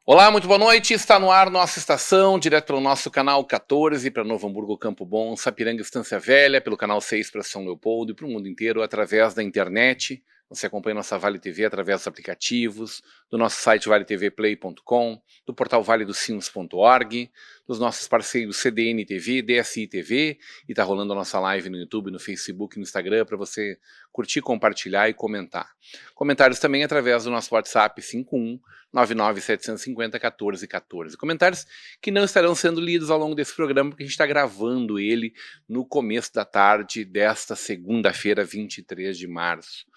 Olá, muito boa noite. Está no ar nossa estação, direto pelo nosso canal 14 para Novo Hamburgo, Campo Bom, Sapiranga, Estância Velha, pelo canal 6 para São Leopoldo e para o mundo inteiro através da internet. Você acompanha nossa Vale TV através dos aplicativos, do nosso site valetvplay.com, do portal valedossinos.org, dos nossos parceiros CDN TV, DSI TV, e está rolando a nossa live no YouTube, no Facebook, no Instagram, para você curtir, compartilhar e comentar. Comentários também através do nosso WhatsApp 51-99750-1414. Comentários que não estarão sendo lidos ao longo desse programa, porque a gente está gravando ele no começo da tarde desta segunda-feira, 23 de março.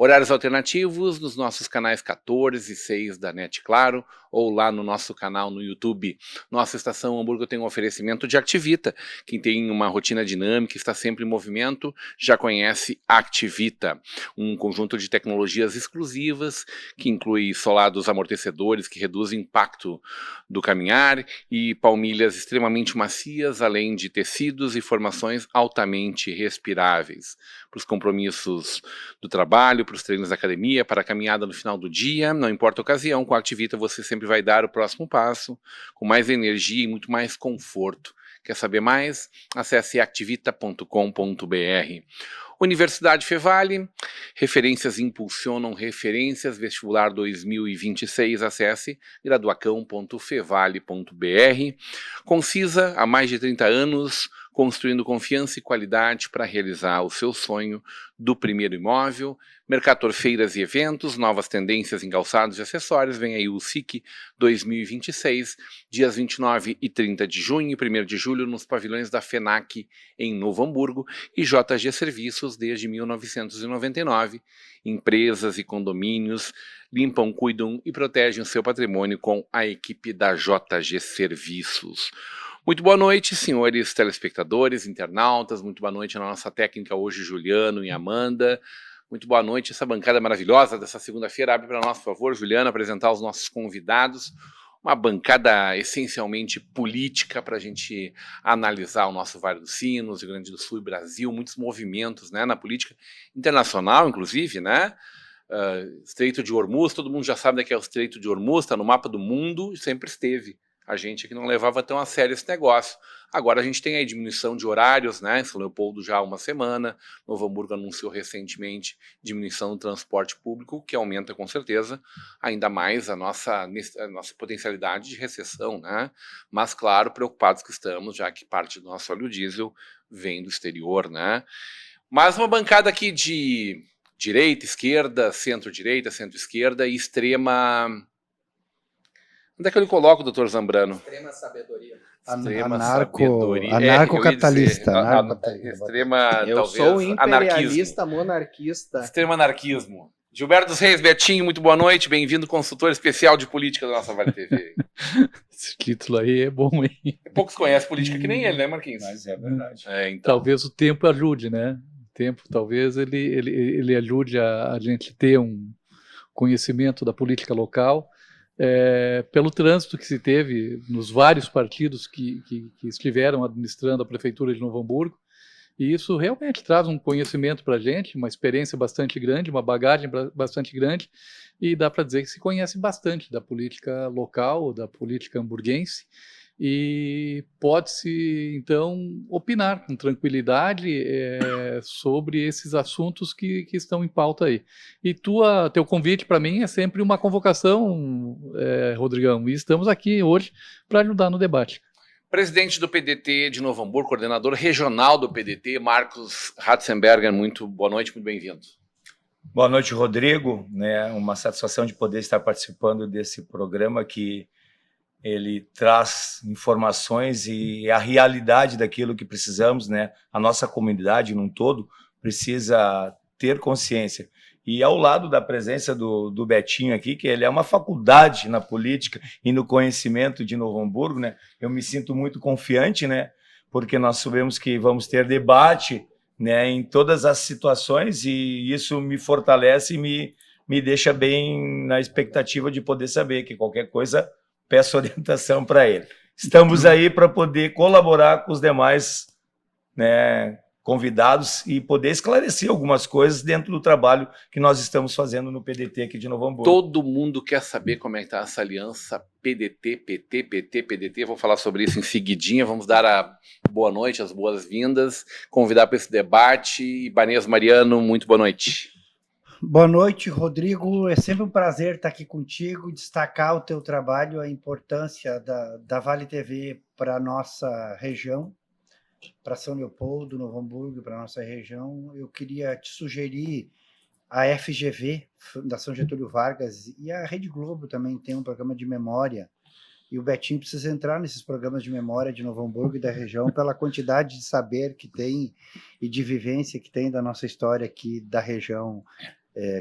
Horários alternativos nos nossos canais 14 e 6 da NET Claro, ou lá no nosso canal no YouTube. Nossa estação Hamburgo tem um oferecimento de Activita. Quem tem uma rotina dinâmica, está sempre em movimento, já conhece Activita, um conjunto de tecnologias exclusivas que inclui solados amortecedores que reduzem o impacto do caminhar e palmilhas extremamente macias, além de tecidos e formações altamente respiráveis. Para os compromissos do trabalho, para os treinos da academia, para a caminhada no final do dia, não importa a ocasião, com a Activita você sempre vai dar o próximo passo, com mais energia e muito mais conforto. Quer saber mais? Acesse activita.com.br. Universidade Fevale, referências impulsionam referências, vestibular 2026, acesse graduacão.fevale.br. Concisa, há mais de 30 anos, construindo confiança e qualidade para realizar o seu sonho do primeiro imóvel. Mercator Feiras e Eventos, novas tendências em calçados e acessórios. Vem aí o SIC 2026, dias 29 e 30 de junho e 1º de julho nos pavilhões da FENAC em Novo Hamburgo e JG Serviços desde 1999. Empresas e condomínios limpam, cuidam e protegem o seu patrimônio com a equipe da JG Serviços. Muito boa noite, senhores telespectadores, internautas. Muito boa noite na nossa técnica hoje, Juliano e Amanda. Muito boa noite, essa bancada maravilhosa dessa segunda-feira. Abre para nós, por favor, Juliano, apresentar os nossos convidados. Uma bancada essencialmente política para a gente analisar o nosso Vale dos Sinos, Rio Grande do Sul e Brasil. Muitos movimentos, né, na política internacional, inclusive, né? Estreito de Hormuz, todo mundo já sabe que é o Estreito de Hormuz, está no mapa do mundo e sempre esteve. A gente aqui não levava tão a sério esse negócio. Agora a gente tem aí diminuição de horários, né? Em São Leopoldo já há uma semana. Novo Hamburgo anunciou recentemente diminuição do transporte público, que aumenta com certeza ainda mais a nossa potencialidade de recessão, né? Mas, claro, preocupados que estamos, já que parte do nosso óleo diesel vem do exterior, né? Mas uma bancada aqui de direita, esquerda, centro-direita, centro-esquerda e extrema... Onde é que eu lhe coloco, doutor Zambrano? Extrema sabedoria. Sabedoria. Anarcocapitalista. Extrema, Eu talvez, sou imperialista, anarquismo. monarquista. Extremo anarquismo. Gilberto dos Reis, Betinho, muito boa noite. Bem-vindo, consultor especial de política da nossa Vale TV. Esse título aí é bom, hein? Poucos conhecem política que nem ele, né, Marquinhos? Mas é verdade. Então. Talvez o tempo ajude, né? O tempo, talvez, ele ajude a gente ter um conhecimento da política local. Pelo trânsito que se teve nos vários partidos que estiveram administrando a Prefeitura de Novo Hamburgo, e isso realmente traz um conhecimento para a gente, uma experiência bastante grande, uma bagagem bastante grande, e dá para dizer que se conhece bastante da política local, da política hamburguense, e pode-se, então, opinar com tranquilidade sobre esses assuntos que estão em pauta aí. E teu convite para mim é sempre uma convocação, Rodrigão, e estamos aqui hoje para ajudar no debate. Presidente do PDT de Novo Hamburgo, coordenador regional do PDT, Marcos Ratzenberger, muito boa noite, muito bem-vindo. Boa noite, Rodrigo. Uma satisfação de poder estar participando desse programa que ele traz informações e a realidade daquilo que precisamos, né? A nossa comunidade num todo precisa ter consciência. E ao lado da presença do Betinho aqui, que ele é uma faculdade na política e no conhecimento de Novo Hamburgo, né? Eu me sinto muito confiante, né? porque nós sabemos que vamos ter debate, né, em todas as situações, e isso me fortalece e me deixa bem na expectativa de poder saber que qualquer coisa peço orientação para ele. Estamos aí para poder colaborar com os demais, né, convidados e poder esclarecer algumas coisas dentro do trabalho que nós estamos fazendo no PDT aqui de Novo Hamburgo. Todo mundo quer saber como é que está essa aliança PDT, PT, PT, PDT. Vou falar sobre isso em seguidinha. Vamos dar a boa noite, as boas-vindas, convidar para esse debate. Ibanez Mariano, muito boa noite. Boa noite, Rodrigo. É sempre um prazer estar aqui contigo, destacar o teu trabalho, a importância da Vale TV para a nossa região, para São Leopoldo, Novo Hamburgo, para a nossa região. Eu queria te sugerir a FGV, Fundação Getúlio Vargas, e a Rede Globo também tem um programa de memória, e o Betinho precisa entrar nesses programas de memória de Novo Hamburgo e da região pela quantidade de saber que tem e de vivência que tem da nossa história aqui da região.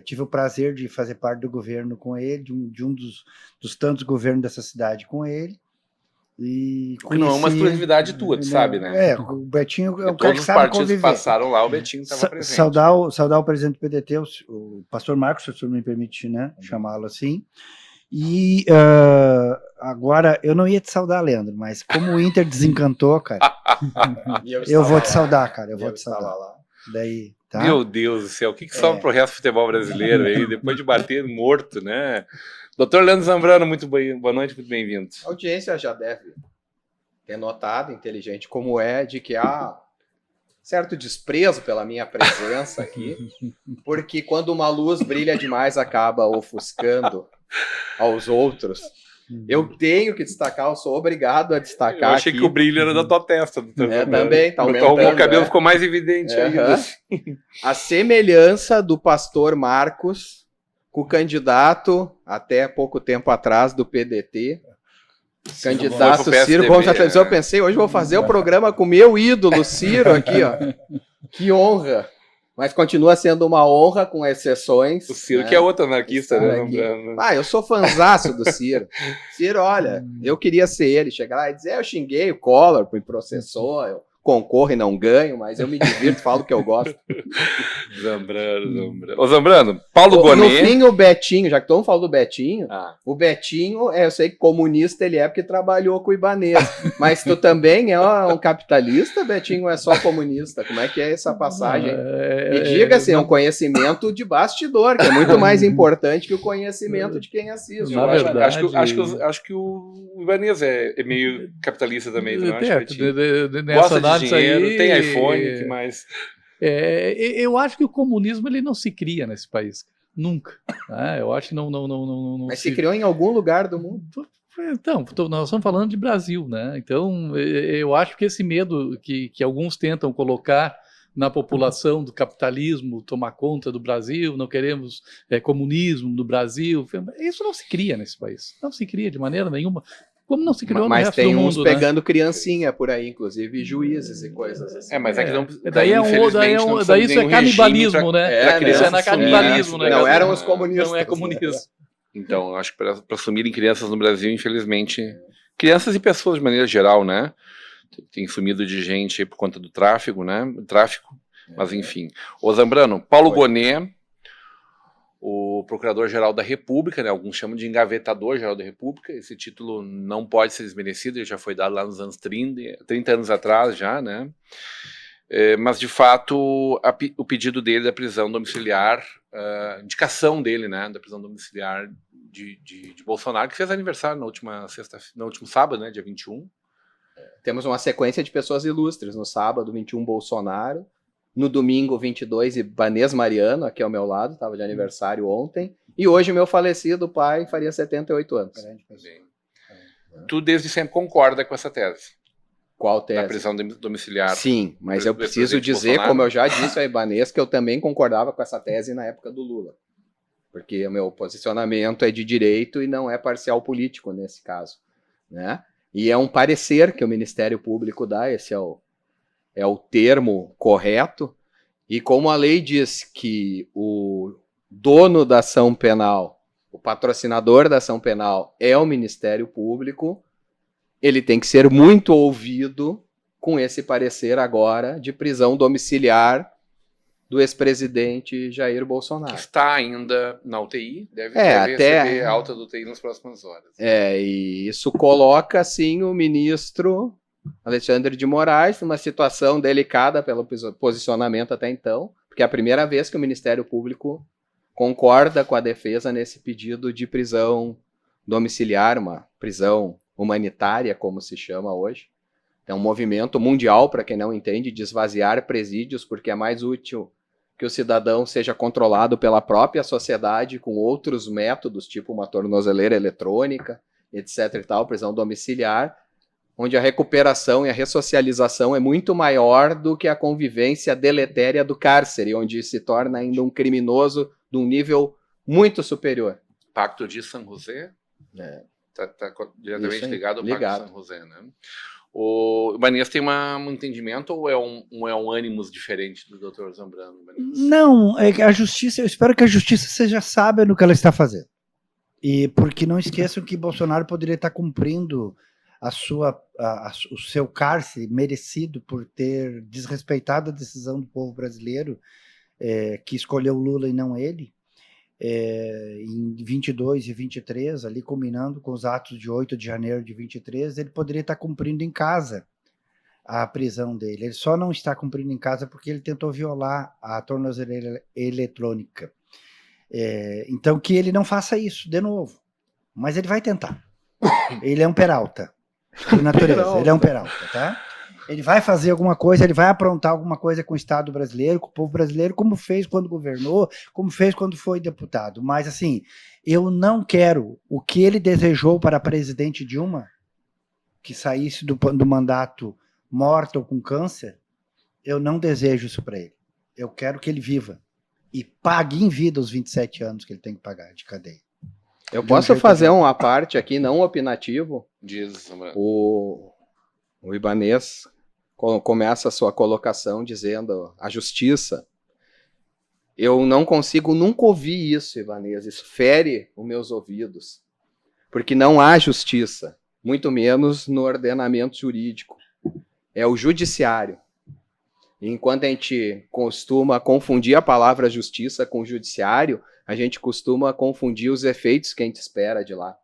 Tive o prazer de fazer parte do governo com ele, de um dos tantos governos dessa cidade com ele. E conheci, não é uma exclusividade tua, tu sabe, né? O Betinho é um cara que sabe conviver. Todos os partidos passaram lá, o Betinho estava presente. Saudar o presidente do PDT, o pastor Marcos, se o senhor me permite, né, chamá-lo assim. E agora, eu não ia te saudar, Leandro, mas como o Inter desencantou, cara, eu vou te saudar, cara, eu vou te saudar. Daí, tá? Meu Deus do céu, o que sobra pro resto do futebol brasileiro aí, depois de bater morto, né? Doutor Leandro Zambrano, muito boa noite, muito bem-vindo. A audiência já deve ter notado, inteligente como é, de que há certo desprezo pela minha presença aqui, porque quando uma luz brilha demais acaba ofuscando aos outros. Eu tenho que destacar, eu sou obrigado a destacar. Eu achei que o brilho era da tua testa. Também, tá aumentando. O cabelo ficou mais evidente ainda. A semelhança do pastor Marcos com o candidato, até pouco tempo atrás, do PDT. Candidato Ciro Gomes da televisão. Eu pensei, hoje vou fazer o programa com o meu ídolo, Ciro, aqui, ó. Que honra. Mas continua sendo uma honra, com exceções. O Ciro, né? Que é outro anarquista, né? Eu sou fanzaço do Ciro. Ciro, olha, eu queria ser ele. Chegar lá e dizer, eu xinguei o Collor, me processou, eu concorro e não ganho, mas eu me divirto, falo que eu gosto. Zambrano. Ô, Zambrano, Paulo Gonet... No fim, o Betinho, já que todo mundo falou do Betinho, o Betinho, eu sei que comunista ele é porque trabalhou com o Ibanez, mas tu também é um capitalista, Betinho, ou é só comunista? Como é que é essa passagem? Me diga, assim, é um conhecimento de bastidor, que é muito mais importante que o conhecimento de quem assiste. Na verdade... Acho que o Ibanez é meio capitalista também, não acho, Betinho? Gosta de dinheiro, aí, tem iPhone, que mais... eu acho que o comunismo ele não se cria nesse país, nunca. Eu acho que não Mas se criou em algum lugar do mundo? Então, nós estamos falando de Brasil, né? Então, eu acho que esse medo que alguns tentam colocar na população do capitalismo tomar conta do Brasil, não queremos comunismo no Brasil, isso não se cria nesse país, não se cria de maneira nenhuma. Como não se criou no resto do mundo, mas tem uns pegando criancinha por aí, inclusive juízes e coisas assim. Mas é que não... Daí isso é canibalismo, né? Isso é canibalismo, né? Não eram os comunistas. Não é comunismo. Então, acho que para assumirem crianças no Brasil, infelizmente... Crianças e pessoas de maneira geral, né? Tem sumido de gente aí por conta do tráfico, né? Mas enfim. Ô Zambrano, Paulo Gonet... O Procurador-Geral da República, né, alguns chamam de Engavetador-Geral da República, esse título não pode ser desmerecido, ele já foi dado lá nos anos 30 anos atrás já, né, mas de fato o pedido dele da prisão domiciliar, indicação dele, né, da prisão domiciliar de Bolsonaro, que fez aniversário no último sábado, né, dia 21. Temos uma sequência de pessoas ilustres, no sábado 21 Bolsonaro, no domingo 22, Ibanez Mariano, aqui ao meu lado, estava de aniversário ontem. E hoje meu falecido pai faria 78 anos. Tu desde sempre concorda com essa tese? Qual tese? Da prisão domiciliar. Sim, mas eu preciso dizer, Bolsonaro, como eu já disse ao Ibanez, que eu também concordava com essa tese na época do Lula. Porque o meu posicionamento é de direito e não é parcial político nesse caso, né? E é um parecer que o Ministério Público dá, esse é o termo correto, e como a lei diz que o dono da ação penal, o patrocinador da ação penal é o Ministério Público, ele tem que ser muito ouvido com esse parecer agora de prisão domiciliar do ex-presidente Jair Bolsonaro. Que está ainda na UTI, deve receber alta do UTI nas próximas horas. E isso coloca, sim, o ministro Alexandre de Moraes numa situação delicada pelo posicionamento até então, porque é a primeira vez que o Ministério Público concorda com a defesa nesse pedido de prisão domiciliar, uma prisão humanitária, como se chama hoje. É um movimento mundial, para quem não entende, de esvaziar presídios, porque é mais útil que o cidadão seja controlado pela própria sociedade com outros métodos, tipo uma tornozeleira eletrônica, etc. e tal, prisão domiciliar, onde a recuperação e a ressocialização é muito maior do que a convivência deletéria do cárcere, onde se torna ainda um criminoso de um nível muito superior. Pacto de San José? Está diretamente ligado ao Pacto de San José, né? O Ibanez tem um entendimento ou é um ânimos diferente do Dr. Zambrano? Ibanez? Não, é que a justiça, eu espero que a justiça seja sábia no que ela está fazendo. E porque não esqueçam que Bolsonaro poderia estar cumprindo o seu cárcere merecido por ter desrespeitado a decisão do povo brasileiro, que escolheu Lula e não ele, em 22 e 23, ali combinando com os atos de 8 de janeiro de 23, ele poderia estar cumprindo em casa a prisão dele. Ele só não está cumprindo em casa porque ele tentou violar a tornozeleira eletrônica. Então que ele não faça isso de novo, mas ele vai tentar. Ele é um Peralta, por natureza, ele é um Peralta, tá? Ele vai fazer alguma coisa, ele vai aprontar alguma coisa com o Estado brasileiro, com o povo brasileiro, como fez quando governou, como fez quando foi deputado. Mas, assim, eu não quero o que ele desejou para a presidente Dilma, que saísse do mandato morta ou com câncer, eu não desejo isso para ele. Eu quero que ele viva e pague em vida os 27 anos que ele tem que pagar de cadeia. Eu posso fazer uma parte aqui, não opinativo? Diz, o Ibanez começa a sua colocação dizendo a justiça. Eu não consigo nunca ouvir isso, Ibanez. Isso fere os meus ouvidos. Porque não há justiça, muito menos no ordenamento jurídico. É o judiciário. E enquanto a gente costuma confundir a palavra justiça com judiciário, a gente costuma confundir os efeitos que a gente espera de lá.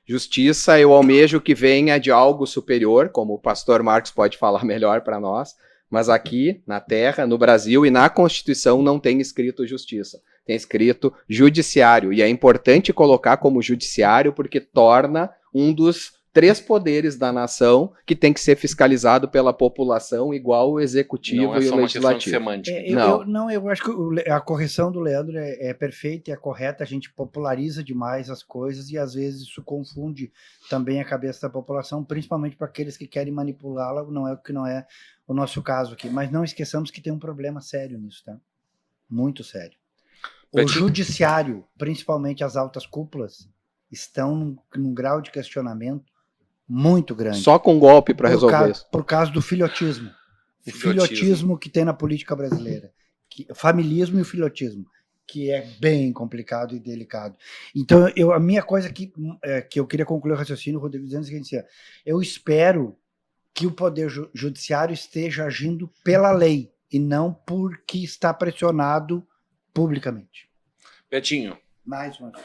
Justiça, eu almejo que venha de algo superior, como o pastor Marcos pode falar melhor para nós, mas aqui, na Terra, no Brasil e na Constituição não tem escrito justiça, tem escrito judiciário, e é importante colocar como judiciário porque torna um dos 3 poderes da nação que tem que ser fiscalizado pela população, igual o executivo e o legislativo. Não é só uma questão de semântica. Eu acho que a correção do Leandro é perfeita e é correta. A gente populariza demais as coisas e às vezes isso confunde também a cabeça da população, principalmente para aqueles que querem manipulá-la, que não é o nosso caso aqui. Mas não esqueçamos que tem um problema sério nisso, tá? Muito sério. O judiciário, principalmente as altas cúpulas, estão num grau de questionamento muito grande. Só com golpe para resolver isso. Por causa do filhotismo. O filhotismo que tem na política brasileira. O familismo e o filhotismo, que é bem complicado e delicado. Então, a minha coisa que eu queria concluir o raciocínio, Rodrigo, dizendo o seguinte: eu espero que o Poder Judiciário esteja agindo pela lei e não porque está pressionado publicamente. Betinho. Mais uma vez.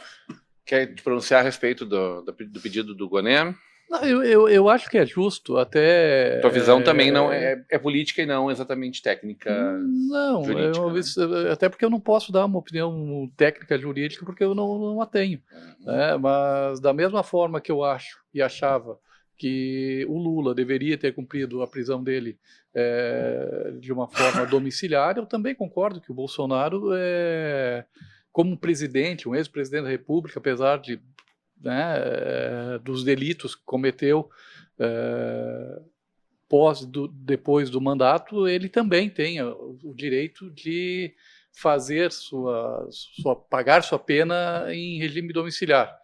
Quer te pronunciar a respeito do pedido do Goné? Não, eu acho que é justo, até... Tua visão também não é política e não exatamente técnica. Não, jurídica, até porque eu não posso dar uma opinião técnica jurídica porque eu não a tenho. Né? Mas da mesma forma que eu acho e achava que o Lula deveria ter cumprido a prisão dele de uma forma domiciliar, eu também concordo que o Bolsonaro, como presidente, um ex-presidente da República, apesar de dos delitos que cometeu depois do mandato, ele também tem o direito de fazer pagar sua pena em regime domiciliar.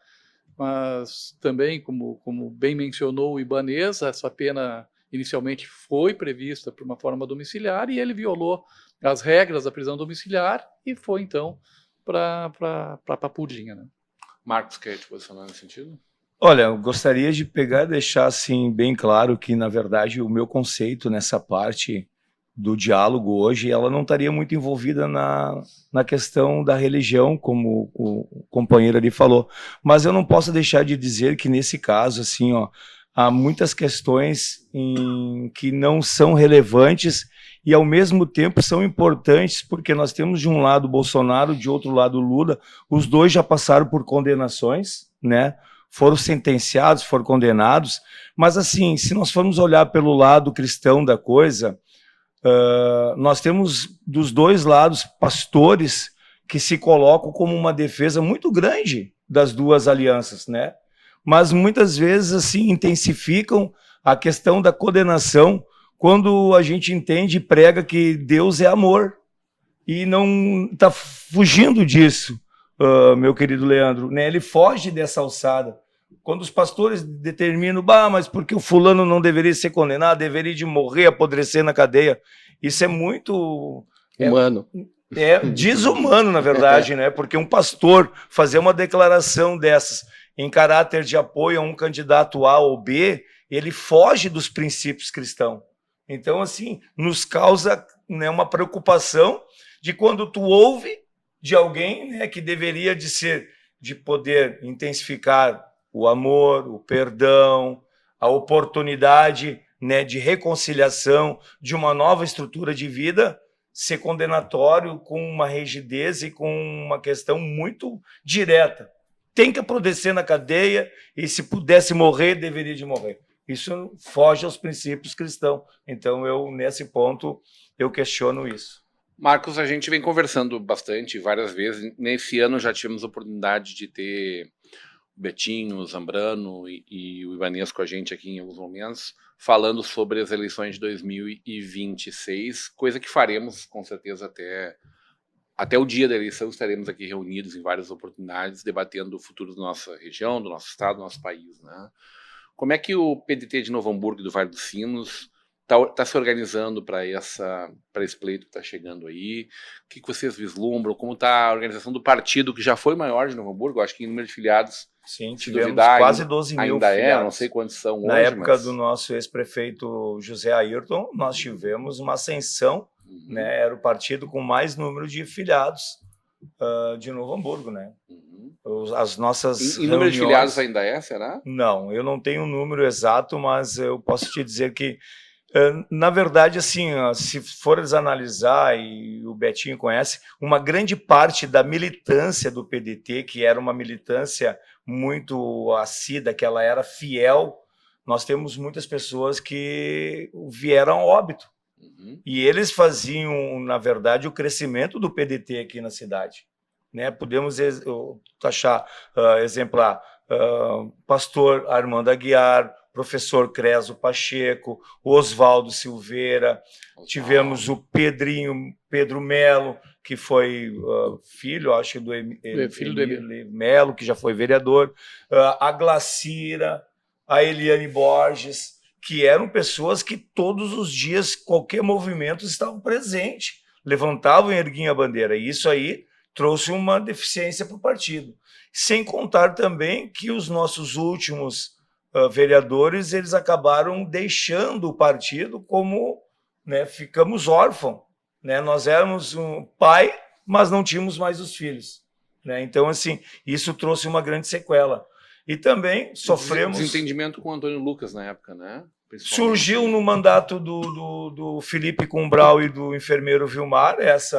Mas também, como bem mencionou o Ibanez, essa pena inicialmente foi prevista por uma forma domiciliar e ele violou as regras da prisão domiciliar e foi então para a Papuldinha, né? Marcos, quer te posicionar nesse sentido? Olha, eu gostaria de pegar e deixar assim bem claro que, na verdade, o meu conceito nessa parte do diálogo hoje, ela não estaria muito envolvida na questão da religião, como o companheiro ali falou. Mas eu não posso deixar de dizer que, nesse caso, assim, ó, há muitas questões que não são relevantes e, ao mesmo tempo, são importantes, porque nós temos de um lado Bolsonaro, de outro lado Lula, os dois já passaram por condenações, né? Foram sentenciados, foram condenados, mas assim, se nós formos olhar pelo lado cristão da coisa, nós temos dos dois lados pastores que se colocam como uma defesa muito grande das duas alianças, né? Mas muitas vezes assim intensificam a questão da condenação quando a gente entende e prega que Deus é amor e não está fugindo disso. Meu querido Leandro, né? Ele foge dessa alçada. Quando os pastores determinam, mas porque o fulano não deveria ser condenado, deveria de morrer, apodrecer na cadeia, isso é muito humano. É desumano, na verdade, né? Porque um pastor fazer uma declaração dessas em caráter de apoio a um candidato A ou B, ele foge dos princípios cristãos. Então, assim, nos causa, né, uma preocupação de quando tu ouve de alguém, né, que deveria de poder intensificar o amor, o perdão, a oportunidade, né, de reconciliação, de uma nova estrutura de vida, ser condenatório com uma rigidez e com uma questão muito direta. Tem que apodrecer na cadeia e, se pudesse morrer, deveria de morrer. Isso foge aos princípios cristãos. Então, nesse ponto, eu questiono isso. Marcos, a gente vem conversando bastante, várias vezes. Nesse ano já tivemos a oportunidade de ter o Betinho, o Zambrano e o Ibanez com a gente aqui em alguns momentos, falando sobre as eleições de 2026, coisa que faremos com certeza até o dia da eleição. Estaremos aqui reunidos em várias oportunidades, debatendo o futuro da nossa região, do nosso estado, do nosso país, né? Como é que o PDT de Novo Hamburgo e do Vale dos Sinos está se organizando para esse pleito que está chegando aí? O que vocês vislumbram? Como está a organização do partido, que já foi maior de Novo Hamburgo? Acho que em número de filiados, sim, tivemos quase 12 mil ainda filiados. Não sei quantos são hoje. Na época do nosso ex-prefeito José Ayrton, nós tivemos uma ascensão, né? Era o partido com mais número de filiados de Novo Hamburgo, né? As nossas em número de filiados ainda será? Não, eu não tenho um número exato, mas eu posso te dizer que, na verdade, assim, se fores analisar, e o Betinho conhece, uma grande parte da militância do PDT, que era uma militância muito assídua, que ela era fiel, nós temos muitas pessoas que vieram a óbito. E eles faziam, na verdade, o crescimento do PDT aqui na cidade. Né? Podemos taxar, exemplar, pastor Armando Aguiar, professor Creso Pacheco, Oswaldo Silveira, tivemos o Pedro Melo, que foi filho, acho, do Emílio Melo, que já foi vereador, a Glacira, a Eliane Borges, que eram pessoas que todos os dias, qualquer movimento, estavam presentes, levantavam e erguiam a bandeira. E isso aí trouxe uma deficiência para o partido. Sem contar também que os nossos últimos vereadores, eles acabaram deixando o partido como, né, ficamos órfãos. Né? Nós éramos um pai, mas não tínhamos mais os filhos. Né? Então, assim, isso trouxe uma grande sequela. E também sofremos... Desentendimento com o Antônio Lucas na época, né? Surgiu no mandato do Felipe Cumbral e do enfermeiro Vilmar esse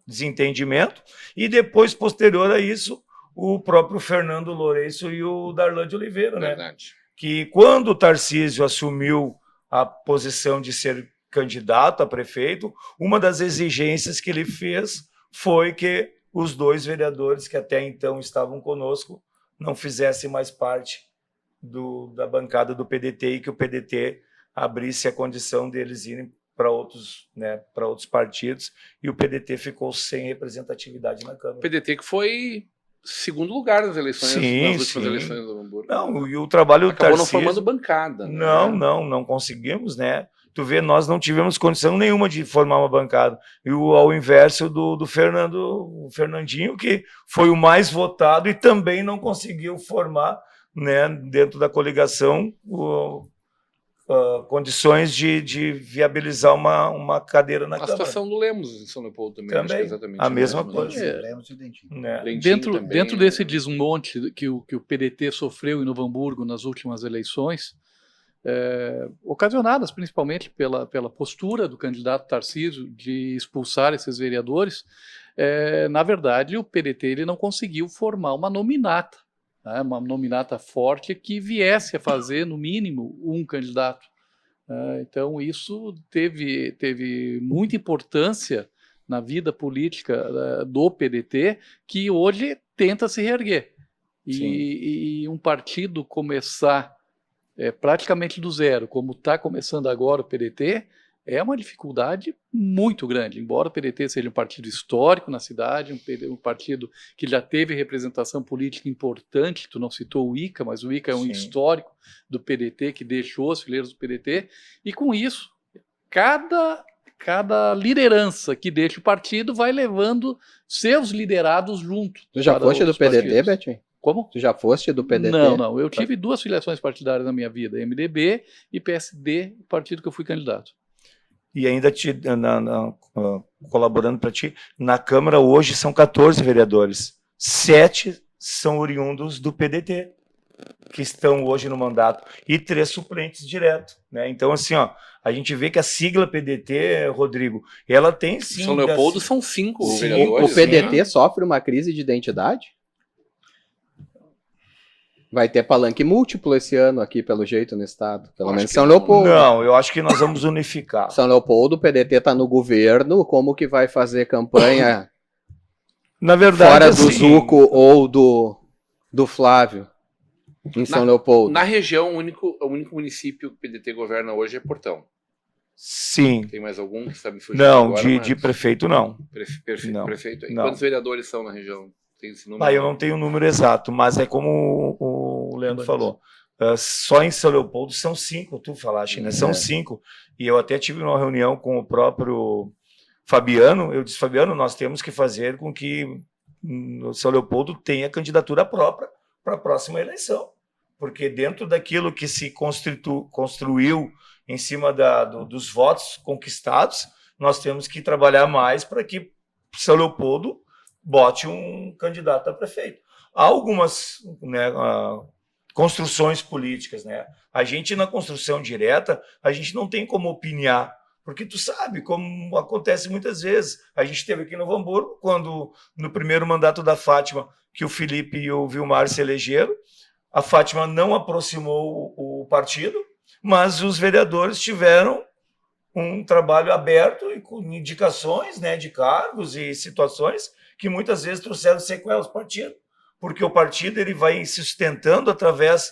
desentendimento, e depois, posterior a isso, o próprio Fernando Lourenço e o Darlan de Oliveira, né? Que quando o Tarcísio assumiu a posição de ser candidato a prefeito, uma das exigências que ele fez foi que os dois vereadores que até então estavam conosco não fizessem mais parte da bancada do PDT, e que o PDT abrisse a condição deles irem para outros partidos, e o PDT ficou sem representatividade na Câmara. O PDT que foi segundo lugar nas eleições, nas últimas eleições do Hamburgo. Não, e o trabalho do Acabou Tarcísio... não formando bancada. Né? Não conseguimos, né? Tu vê, nós não tivemos condição nenhuma de formar uma bancada. E ao inverso do Fernandinho, que foi o mais votado e também não conseguiu formar, né, dentro da coligação, condições de viabilizar uma cadeira na Câmara. A situação do Lemos em São Leopoldo também, acho que é exatamente a mesma mesmo, coisa. né? Dentro desse desmonte que o PDT sofreu em Novo Hamburgo nas últimas eleições, ocasionadas principalmente pela postura do candidato Tarcísio de expulsar esses vereadores, na verdade o PDT ele não conseguiu formar uma nominata, né, uma nominata forte que viesse a fazer no mínimo um candidato. Então isso teve muita importância na vida política do PDT, que hoje tenta se reerguer. E um partido começar praticamente do zero, como está começando agora o PDT, é uma dificuldade muito grande. Embora o PDT seja um partido histórico na cidade, um partido que já teve representação política importante, tu não citou o ICA, mas o ICA é um histórico do PDT, que deixou as fileiras do PDT, e com isso, cada liderança que deixa o partido vai levando seus liderados junto. Tu já foste do PDT, Betinho? Como? Tu já foste do PDT? Não. Eu tive 2 filiações partidárias na minha vida, MDB e PSD, partido que eu fui candidato. E ainda colaborando para ti, na Câmara hoje são 14 vereadores. 7 são oriundos do PDT, que estão hoje no mandato, e 3 suplentes direto, né? Então, assim, ó, a gente vê que a sigla PDT, Rodrigo, ela tem sim... São Leopoldo são 5 vereadores. O PDT sofre uma crise de identidade? Vai ter palanque múltiplo esse ano aqui, pelo jeito, no estado. Pelo menos São Leopoldo. Não, eu acho que nós vamos unificar. São Leopoldo, o PDT está no governo, como que vai fazer campanha na verdade, fora do Zuco ou do Flávio, em São Leopoldo? Na região, o único município que o PDT governa hoje é Portão. Sim. Tem mais algum que está me fugindo agora? Não, de prefeito não. Prefeito. E não. Quantos vereadores são na região? Tem esse número? Eu não tenho o número exato, mas é como o Leandro falou. Só em São Leopoldo são 5, tu falaste, né? São 5. E eu até tive uma reunião com o próprio Fabiano. Eu disse, Fabiano, nós temos que fazer com que o São Leopoldo tenha candidatura própria para a próxima eleição. Porque dentro daquilo que se construiu em cima dos votos conquistados, nós temos que trabalhar mais para que São Leopoldo bote um candidato a prefeito. Há algumas, né, construções políticas, né? A gente, na construção direta, a gente não tem como opinar, porque tu sabe como acontece muitas vezes. A gente teve aqui no Novo Hamburgo, quando no primeiro mandato da Fátima, que o Felipe e o Vilmar se elegeram, a Fátima não aproximou o partido, mas os vereadores tiveram um trabalho aberto e com indicações, né, de cargos e situações que muitas vezes trouxeram sequelas ao partido, porque o partido ele vai se sustentando através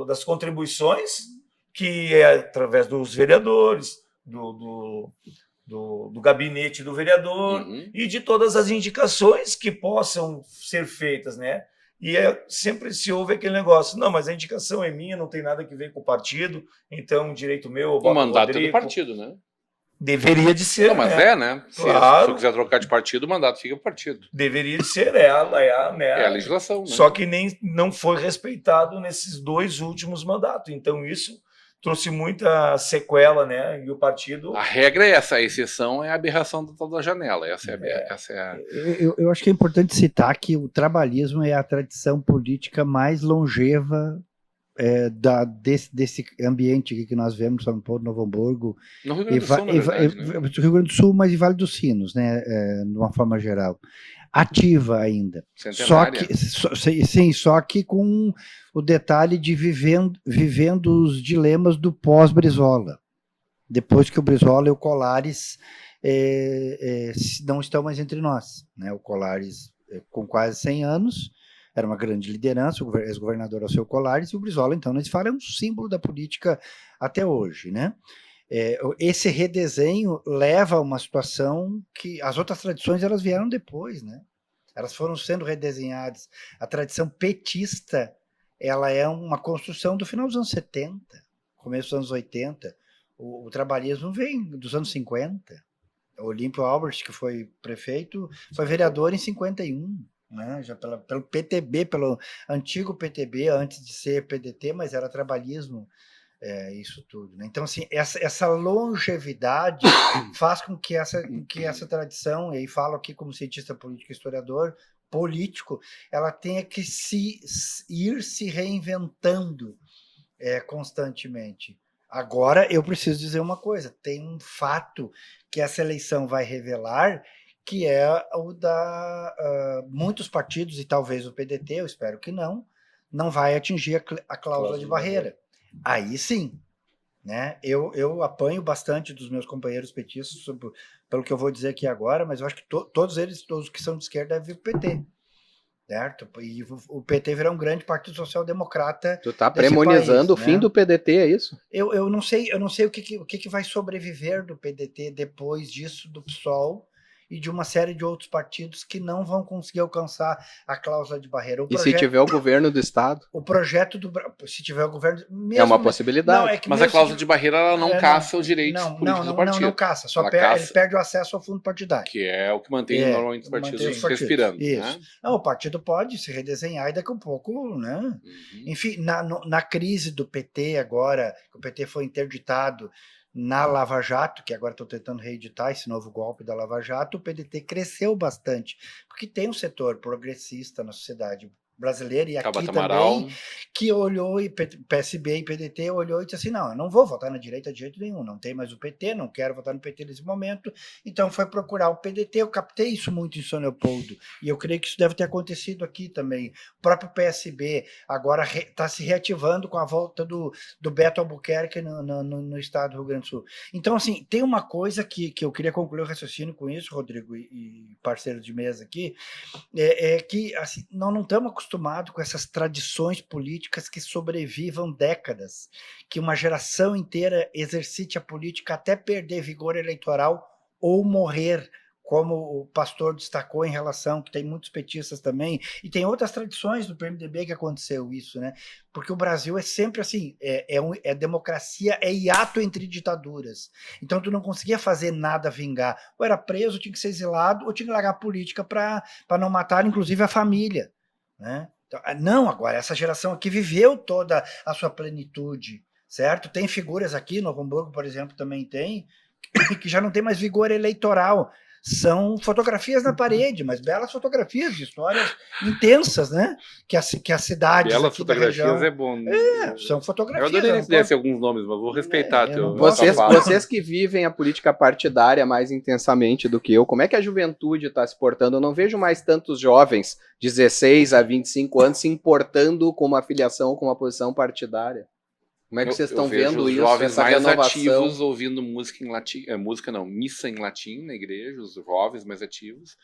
das contribuições, que é através dos vereadores, do gabinete do vereador e de todas as indicações que possam ser feitas, né? E sempre se ouve aquele negócio, não, mas a indicação é minha, não tem nada a ver com o partido, então direito meu... O mandato é do partido, né? Deveria de ser. Não, mas né? Claro. Se eu quiser trocar de partido, o mandato fica pro partido. Deveria de ser ela, né? É a legislação, né? Só que não foi respeitado nesses 2 últimos mandatos. Então isso trouxe muita sequela, né? E o partido... A regra é essa, a exceção é a aberração da janela. Essa é a... Eu acho que é importante citar que o trabalhismo é a tradição política mais longeva desse ambiente aqui que nós vemos, São Paulo, Novo Hamburgo, no Rio Grande do Sul, na verdade, né? Rio Grande do Sul, mas e Vale dos Sinos, né? De uma forma geral. Ativa ainda. Só que com o detalhe de vivendo os dilemas do pós-Brizola. Depois que o Brizola e o Colares não estão mais entre nós, né? O Colares com quase 100 anos, era uma grande liderança, o ex-governador Alceu Colares, e o Brizola, então, nós falamos, é um símbolo da política até hoje, né? Esse redesenho leva a uma situação que as outras tradições elas vieram depois, né? Elas foram sendo redesenhadas. A tradição petista, ela é uma construção do final dos anos 70, começo dos anos 80. O trabalhismo vem dos anos 50. O Olímpio Albert, que foi prefeito, foi vereador em 51, né? Já pelo PTB, pelo antigo PTB, antes de ser PDT, mas era trabalhismo, isso tudo, né? Então, assim, essa longevidade faz com que essa tradição, e aí falo aqui como cientista político e historiador, político, ela tenha que ir se reinventando constantemente. Agora, eu preciso dizer uma coisa, tem um fato que essa eleição vai revelar, que é o da muitos partidos, e talvez o PDT, eu espero que não vai atingir a cláusula de barreira. Aí sim, né? Eu apanho bastante dos meus companheiros petistas pelo que eu vou dizer aqui agora, mas eu acho que todos eles, todos que são de esquerda, devem vir para o PT. Certo? E o PT virá um grande partido social-democrata. Tu tá premonizando país, o fim do PDT, é isso? Eu não sei o que vai sobreviver do PDT depois disso, do PSOL e de uma série de outros partidos que não vão conseguir alcançar a cláusula de barreira. Se tiver o governo do Estado? O projeto se tiver o governo... Mesmo, é uma possibilidade. Não, mas a cláusula de barreira ela não caça os direitos políticos do partido. Não caça, só ele perde o acesso ao fundo partidário. Que é o que mantém normalmente os partidos respirando. Isso. Né? Não, o partido pode se redesenhar e daqui a pouco, né? Uhum. Enfim, na crise do PT agora, que o PT foi interditado na Lava Jato, que agora estão tentando reeditar esse novo golpe da Lava Jato, o PDT cresceu bastante, porque tem um setor progressista na sociedade brasileira e aqui também, que olhou, e PSB e PDT olhou e disse assim, não, eu não vou votar na direita de jeito nenhum, não tem mais o PT, não quero votar no PT nesse momento, então foi procurar o PDT, eu captei isso muito em São Leopoldo, e eu creio que isso deve ter acontecido aqui também. O próprio PSB agora está se reativando com a volta do Beto Albuquerque no estado do Rio Grande do Sul. Então, assim, tem uma coisa que eu queria concluir o raciocínio com isso, Rodrigo e parceiros de mesa aqui, que assim, nós não estamos acostumado com essas tradições políticas que sobrevivam décadas, que uma geração inteira exercite a política até perder vigor eleitoral ou morrer, como o pastor destacou em relação, que tem muitos petistas também, e tem outras tradições do PMDB que aconteceu isso, né? Porque o Brasil é sempre assim, é democracia, é hiato entre ditaduras. Então tu não conseguia fazer nada vingar. Ou era preso, tinha que ser exilado, ou tinha que largar a política para não matar, inclusive, a família. Né? Então, não, agora, essa geração aqui viveu toda a sua plenitude, certo? Tem figuras aqui, Novo Hamburgo, por exemplo, também tem, que já não tem mais vigor eleitoral. São fotografias na parede, mas belas fotografias de histórias intensas, né? Que a cidade. Belas fotografias da região, é bom. São fotografias. Eu adoraria que desse alguns nomes, mas vou respeitar teu. Vocês que vivem a política partidária mais intensamente do que eu, como é que a juventude está se portando? Eu não vejo mais tantos jovens, 16 a 25 anos, se importando com uma filiação ou com uma posição partidária. Como é que vocês estão vendo isso? Jovens mais ativos ouvindo música em latim, missa em latim na igreja, os jovens mais ativos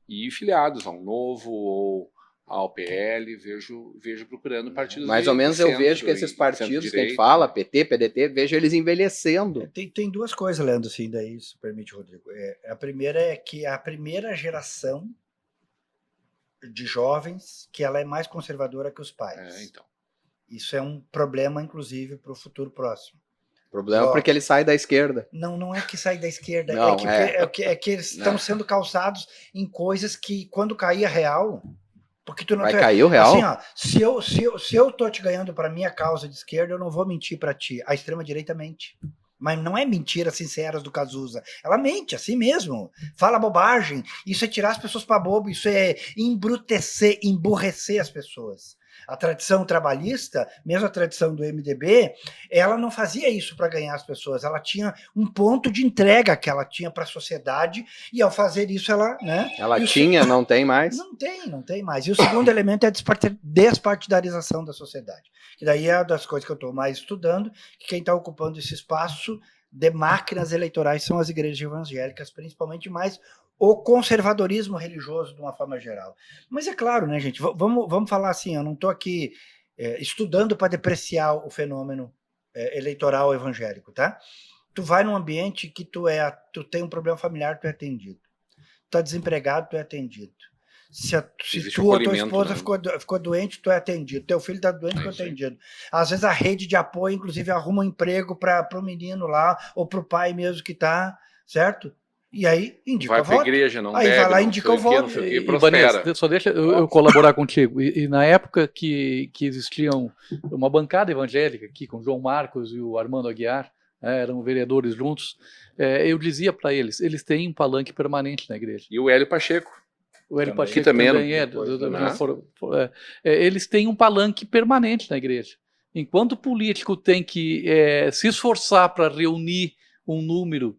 e filiados ao Novo ou ao PL, vejo procurando partidos. Mais ou menos eu vejo que esses partidos que a gente fala, PT, PDT, vejo eles envelhecendo. Tem duas coisas, Leandro, assim, daí, se permite, Rodrigo. A primeira é que a primeira geração de jovens, que ela é mais conservadora que os pais. Então. Isso é um problema, inclusive, para o futuro próximo. Problema porque ele sai da esquerda. Não é que sai da esquerda, não, é que eles estão sendo calçados em coisas que, quando cair a real... Porque tu não vai cair o real? Assim, ó, se eu tô te ganhando para minha causa de esquerda, eu não vou mentir para ti. A extrema-direita mente. Mas não é mentiras sinceras do Cazuza. Ela mente, assim mesmo. Fala bobagem. Isso é tirar as pessoas para bobo. Isso é emburrecer as pessoas. A tradição trabalhista, mesmo a tradição do MDB, ela não fazia isso para ganhar as pessoas. Ela tinha um ponto de entrega que ela tinha para a sociedade e ao fazer isso ela... Né, ela tinha, não tem mais? Não tem mais. E o segundo elemento é a despartidarização da sociedade. Que daí é uma das coisas que eu estou mais estudando, que quem está ocupando esse espaço de máquinas eleitorais são as igrejas evangélicas, principalmente mais o conservadorismo religioso de uma forma geral. Mas é claro, né, gente, vamos falar assim, eu não estou aqui estudando para depreciar o fenômeno eleitoral evangélico, tá? Tu vai num ambiente que tu tem um problema familiar, tu é atendido. Tu tá desempregado, tu é atendido. Se tu ou tua esposa, né, ficou doente, tu é atendido. Teu filho está doente, tu é atendido. Às vezes a rede de apoio, inclusive, arruma um emprego para o menino lá, ou para o pai mesmo que está, certo? E aí indica o voto. Vai para a igreja, não aí bebe, vai lá e indica o voto. E Vanessa, só deixa eu colaborar contigo. E na época que existiam uma bancada evangélica aqui, com o João Marcos e o Armando Aguiar, eram vereadores juntos, eu dizia para eles têm um palanque permanente na igreja. E o Hélio Pacheco. O Hélio Pacheco também eles têm um palanque permanente na igreja. Enquanto o político tem que se esforçar para reunir um número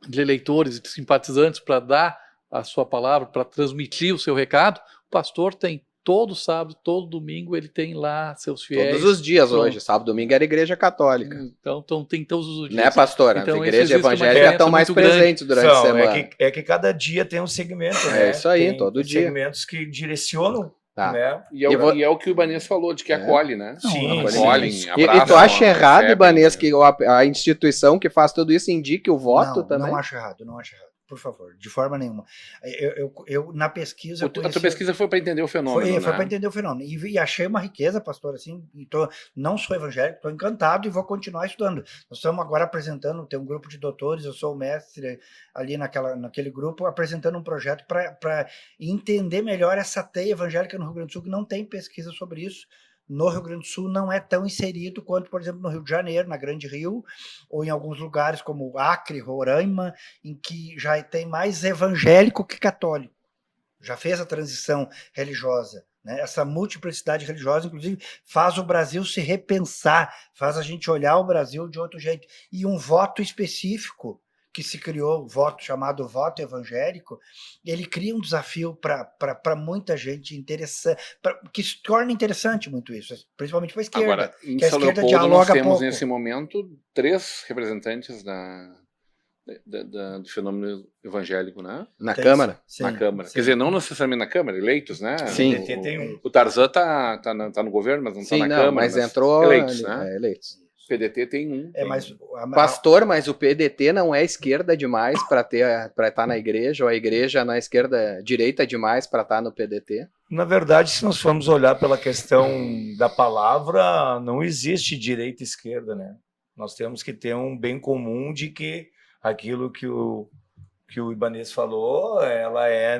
de eleitores e de simpatizantes para dar a sua palavra, para transmitir o seu recado, o pastor tem todo sábado, todo domingo, ele tem lá seus fiéis. Todos os dias hoje, sábado, domingo era igreja católica. Então tem todos os dias. Né, pastor? Então, as igrejas evangélicas estão mais presentes durante a semana. É que cada dia tem um segmento, né? É isso aí, tem todo dia. Segmentos que direcionam. Tá. Né? E é o que o Ibanez falou, de que acolhe, né? Sim, acolhem, abraçam. E tu acha errado, Ibanez, que a instituição que faz tudo isso indique o voto também? Não acho errado, por favor, de forma nenhuma. Eu na pesquisa... A tua pesquisa foi para entender o fenômeno, Foi para entender o fenômeno. E achei uma riqueza, pastor, assim, não sou evangélico, estou encantado e vou continuar estudando. Nós estamos agora apresentando, tem um grupo de doutores, eu sou o mestre ali naquele grupo, apresentando um projeto para entender melhor essa teia evangélica no Rio Grande do Sul, que não tem pesquisa sobre isso. No Rio Grande do Sul não é tão inserido quanto, por exemplo, no Rio de Janeiro, na Grande Rio, ou em alguns lugares como Acre, Roraima, em que já tem mais evangélico que católico. Já fez a transição religiosa. Né? Essa multiplicidade religiosa, inclusive, faz o Brasil se repensar, faz a gente olhar o Brasil de outro jeito. E um voto específico que se criou, o voto chamado voto evangélico, ele cria um desafio para muita gente interessante, que se torna interessante muito isso, principalmente para a esquerda. Agora, em São Leopoldo nós temos nesse momento 3 representantes do fenômeno evangélico, né? Na Câmara? Sim, na Câmara. Sim. Quer dizer, não necessariamente na Câmara, eleitos, né? Sim. O Tarzan tá no governo, mas não está na Câmara. Mas entrou eleitos, né? Eleitos. O PDT tem um. Pastor, mas o PDT não é esquerda demais para estar na igreja, ou a igreja na direita demais para estar no PDT? Na verdade, se nós formos olhar pela questão da palavra, não existe direita e esquerda, né? Nós temos que ter um bem comum de que aquilo que o Ibanez falou, ela é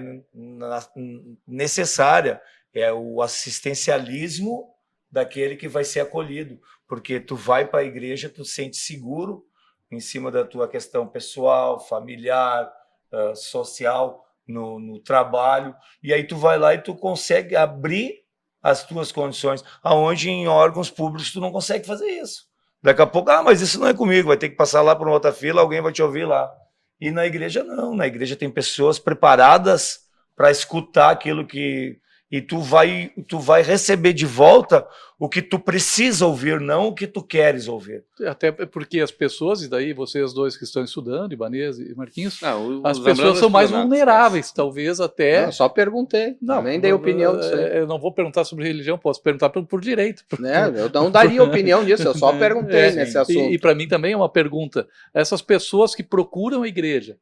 necessária, é o assistencialismo daquele que vai ser acolhido, porque tu vai para a igreja, tu sente seguro em cima da tua questão pessoal, familiar, social, no trabalho, e aí tu vai lá e tu consegue abrir as tuas condições, aonde em órgãos públicos tu não consegue fazer isso. Daqui a pouco, mas isso não é comigo, vai ter que passar lá para uma outra fila, alguém vai te ouvir lá. E na igreja não, na igreja tem pessoas preparadas para escutar aquilo que... E tu vai receber de volta o que tu precisa ouvir, não o que tu queres ouvir. Até porque as pessoas, e daí vocês dois que estão estudando, Ibanez e Marquinhos, as os pessoas são mais vulneráveis, talvez até... Não, só perguntei, nem dei opinião disso aí. Eu não vou perguntar sobre religião, posso perguntar por direito. Eu não daria opinião disso, eu só perguntei nesse assunto. E para mim também é uma pergunta. Essas pessoas que procuram a igreja,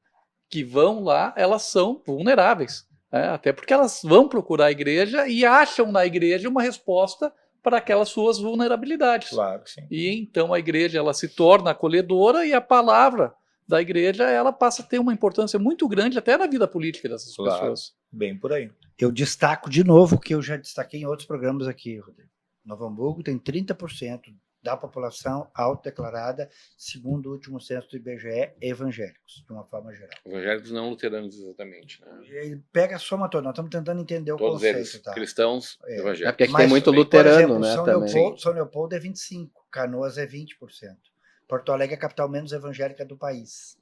que vão lá, elas são vulneráveis. Até porque elas vão procurar a igreja e acham na igreja uma resposta para aquelas suas vulnerabilidades. Claro que sim. E então a igreja ela se torna acolhedora e a palavra da igreja ela passa a ter uma importância muito grande até na vida política dessas pessoas. Bem por aí. Eu destaco de novo o que eu já destaquei em outros programas aqui, Rodrigo. Novo Hamburgo tem 30% da população autodeclarada, segundo o último censo do IBGE, evangélicos, de uma forma geral. Evangélicos não luteranos, exatamente. Né? Ele pega a soma toda, nós estamos tentando entender o Todos conceito. Eles, tá? cristãos, evangélicos. É porque tem muito luterano, né? São Leopoldo é 25%, Canoas é 20%. Porto Alegre é a capital menos evangélica do país.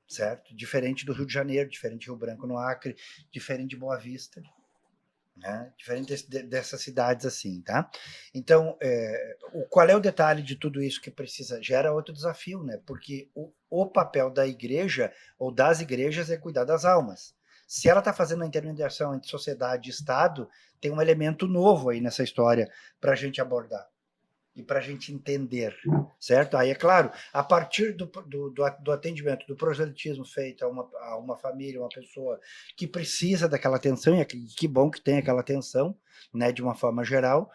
Certo? Diferente do Rio de Janeiro, diferente de Rio Branco no Acre, diferente de Boa Vista. Né? Diferente dessas cidades assim, tá? Então, qual é o detalhe de tudo isso que precisa? Gera outro desafio, né? Porque o papel da igreja ou das igrejas é cuidar das almas. Se ela está fazendo a intermediação entre sociedade e Estado, tem um elemento novo aí nessa história para a gente abordar. e para a gente entender, certo? Aí, é claro, a partir do atendimento, do proselitismo feito a uma família, uma pessoa que precisa daquela atenção, e que bom que tem aquela atenção, né, de uma forma geral,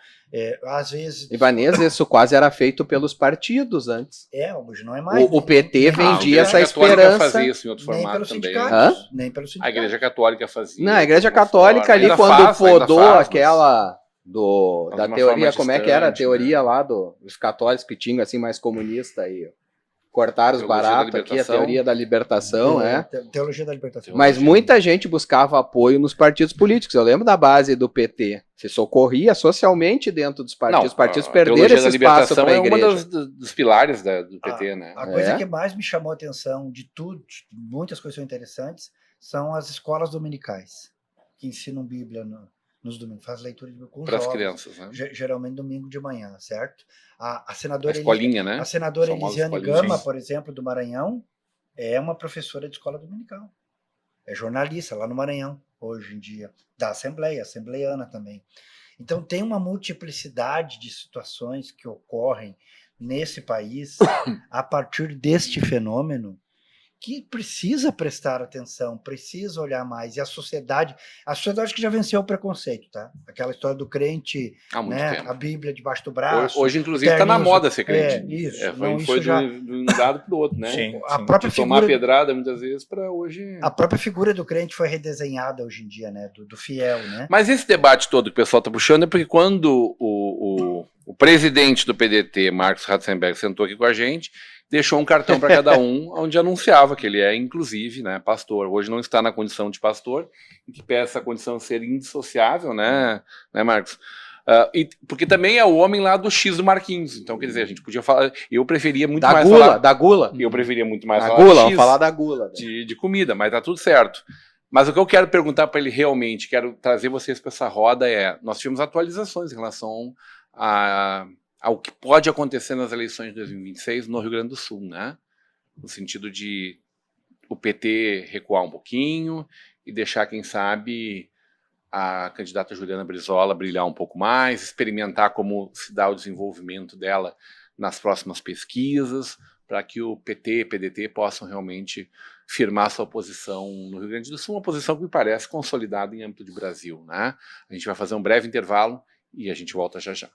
às vezes... Ibanez, isso quase era feito pelos partidos antes. Hoje não é mais. O PT vendia essa esperança. Fazia isso em outro formato também. Nem pelos sindicatos. A Igreja Católica fazia. Não, a Igreja Católica ali, quando podou aquela... da teoria, como é que era a teoria, né, lá dos católicos que tinham assim mais comunista aí, cortaram os baratos aqui, a teoria da libertação, Teologia da libertação. Mas muita gente buscava apoio nos partidos políticos. Eu lembro da base do PT, se socorria socialmente dentro dos partidos. Os partidos perderam esse espaço para a igreja. É uma dos pilares do PT, né? A coisa que mais me chamou a atenção de tudo, muitas coisas são interessantes, são as escolas dominicais, que ensinam Bíblia nos domingos, faz leitura de Bíblia com para as jovens, crianças, né? Geralmente domingo de manhã, certo? A senadora né? A senadora Elisiane Gama, por exemplo, do Maranhão, é uma professora de escola dominical. É jornalista lá no Maranhão, hoje em dia, da Assembleia, assembleiana também. Então tem uma multiplicidade de situações que ocorrem nesse país a partir deste fenômeno, que precisa prestar atenção, precisa olhar mais. E a sociedade que já venceu o preconceito, tá? Aquela história do crente, né? A Bíblia debaixo do braço. Hoje inclusive, está na moda ser crente. Isso. Foi de um lado para o outro, né? Sim. A própria tomar pedrada, muitas vezes, para hoje... A própria figura do crente foi redesenhada hoje em dia, né? Do fiel, né? Mas esse debate todo que o pessoal está puxando é porque quando o presidente do PDT, Marcos Ratzenberger, sentou aqui com a gente, deixou um cartão para cada um, onde anunciava que ele é, inclusive, né, pastor. Hoje não está na condição de pastor, e que pede essa condição ser indissociável, né Marcos? Porque também é o homem lá do X do Marquinhos. Então, quer dizer, a gente podia falar... Eu preferia muito mais falar... Da gula. Eu preferia muito mais falar gula, vamos falar da gula. De comida, mas tá tudo certo. Mas o que eu quero perguntar para ele realmente, quero trazer vocês para essa roda nós tivemos atualizações em relação ao que pode acontecer nas eleições de 2026 no Rio Grande do Sul, né? No sentido de o PT recuar um pouquinho e deixar, quem sabe, a candidata Juliana Brizola brilhar um pouco mais, experimentar como se dá o desenvolvimento dela nas próximas pesquisas, para que o PT e PDT possam realmente firmar sua posição no Rio Grande do Sul, uma posição que me parece consolidada em âmbito de Brasil, né? A gente vai fazer um breve intervalo e a gente volta já já.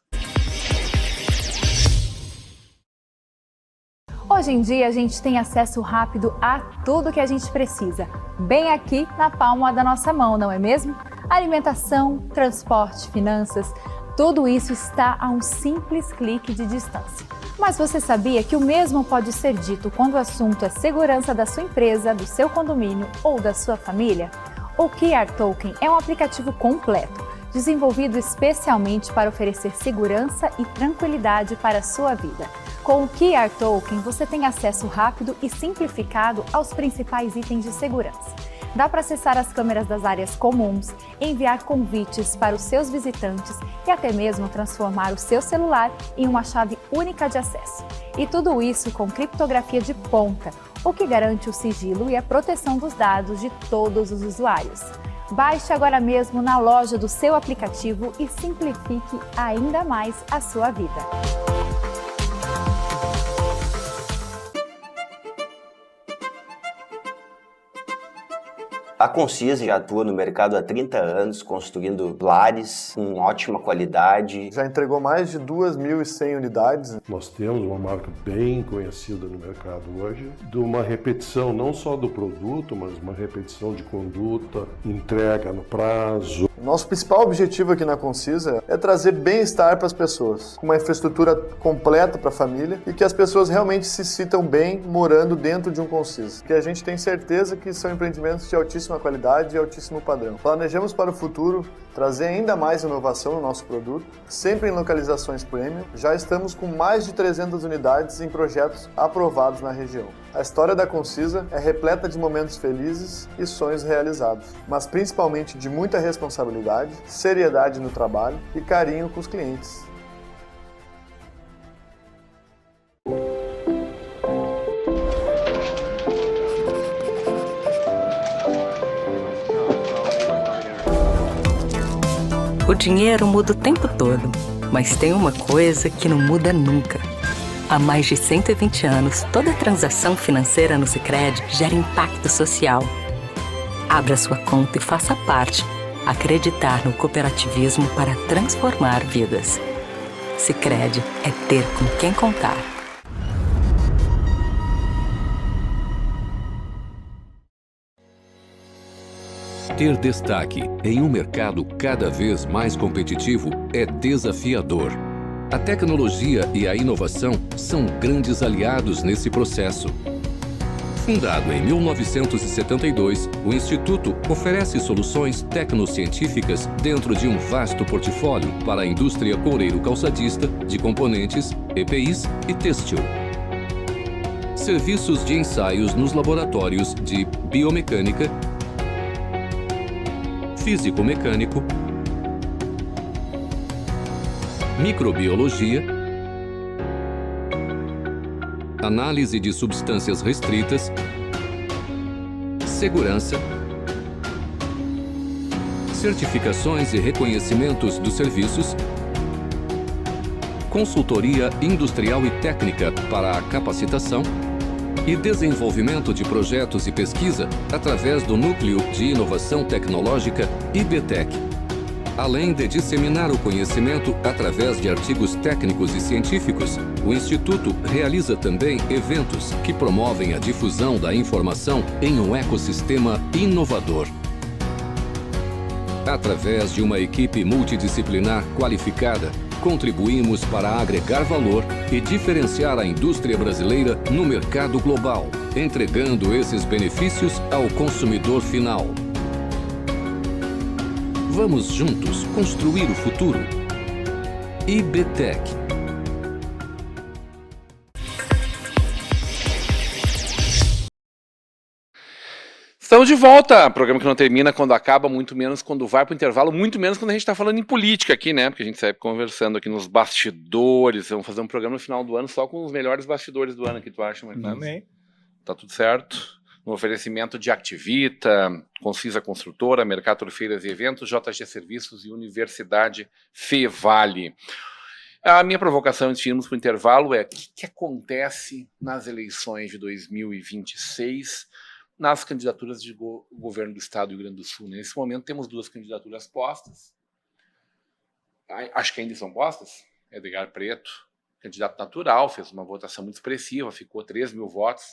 Hoje em dia a gente tem acesso rápido a tudo que a gente precisa, bem aqui na palma da nossa mão, não é mesmo? Alimentação, transporte, finanças, tudo isso está a um simples clique de distância. Mas você sabia que o mesmo pode ser dito quando o assunto é segurança da sua empresa, do seu condomínio ou da sua família? O QR Token é um aplicativo completo, desenvolvido especialmente para oferecer segurança e tranquilidade para a sua vida. Com o QR Token, você tem acesso rápido e simplificado aos principais itens de segurança. Dá para acessar as câmeras das áreas comuns, enviar convites para os seus visitantes e até mesmo transformar o seu celular em uma chave única de acesso. E tudo isso com criptografia de ponta, o que garante o sigilo e a proteção dos dados de todos os usuários. Baixe agora mesmo na loja do seu aplicativo e simplifique ainda mais a sua vida. A Concisa já atua no mercado há 30 anos, construindo lares com ótima qualidade. Já entregou mais de 2.100 unidades. Nós temos uma marca bem conhecida no mercado hoje, de uma repetição não só do produto, mas uma repetição de conduta, entrega no prazo. Nosso principal objetivo aqui na Concisa é trazer bem-estar para as pessoas, com uma infraestrutura completa para a família e que as pessoas realmente se sintam bem morando dentro de um Concisa. Que a gente tem certeza que são empreendimentos de altíssima qualidade e altíssimo padrão. Planejamos para o futuro trazer ainda mais inovação no nosso produto, sempre em localizações premium. Já estamos com mais de 300 unidades em projetos aprovados na região. A história da Concisa é repleta de momentos felizes e sonhos realizados, mas principalmente de muita responsabilidade, seriedade no trabalho e carinho com os clientes. O dinheiro muda o tempo todo. Mas tem uma coisa que não muda nunca. Há mais de 120 anos, toda transação financeira no Sicredi gera impacto social. Abra sua conta e faça parte. Acreditar no cooperativismo para transformar vidas. Sicredi é ter com quem contar. Ter destaque em um mercado cada vez mais competitivo é desafiador. A tecnologia e a inovação são grandes aliados nesse processo. Fundado em 1972, o Instituto oferece soluções tecnocientíficas dentro de um vasto portfólio para a indústria coureiro-calçadista, de componentes, EPIs e têxtil. Serviços de ensaios nos laboratórios de biomecânica, físico-mecânico, microbiologia, análise de substâncias restritas, segurança, certificações e reconhecimentos dos serviços, consultoria industrial e técnica para a capacitação e desenvolvimento de projetos e pesquisa através do Núcleo de Inovação Tecnológica IBTEC. Além de disseminar o conhecimento através de artigos técnicos e científicos, o Instituto realiza também eventos que promovem a difusão da informação em um ecossistema inovador. Através de uma equipe multidisciplinar qualificada, contribuímos para agregar valor e diferenciar a indústria brasileira no mercado global, entregando esses benefícios ao consumidor final. Vamos juntos construir o futuro. IBTEC. Estamos de volta. Programa que não termina quando acaba, muito menos quando vai para o intervalo, muito menos quando a gente está falando em política aqui, né? Porque a gente sai conversando aqui nos bastidores. Vamos fazer um programa no final do ano só com os melhores bastidores do ano. O que tu acha, Marcos? Amém. Tá tudo certo? No oferecimento de Activita, Concisa Construtora, Mercator Feiras e Eventos, JG Serviços e Universidade Fevale. A minha provocação antes de irmos para o intervalo é o que acontece nas eleições de 2026 nas candidaturas de governo do Estado do Rio Grande do Sul. Nesse momento temos 2 candidaturas postas. Acho que ainda são postas. Edgar Preto, candidato natural, fez uma votação muito expressiva, ficou 3 mil votos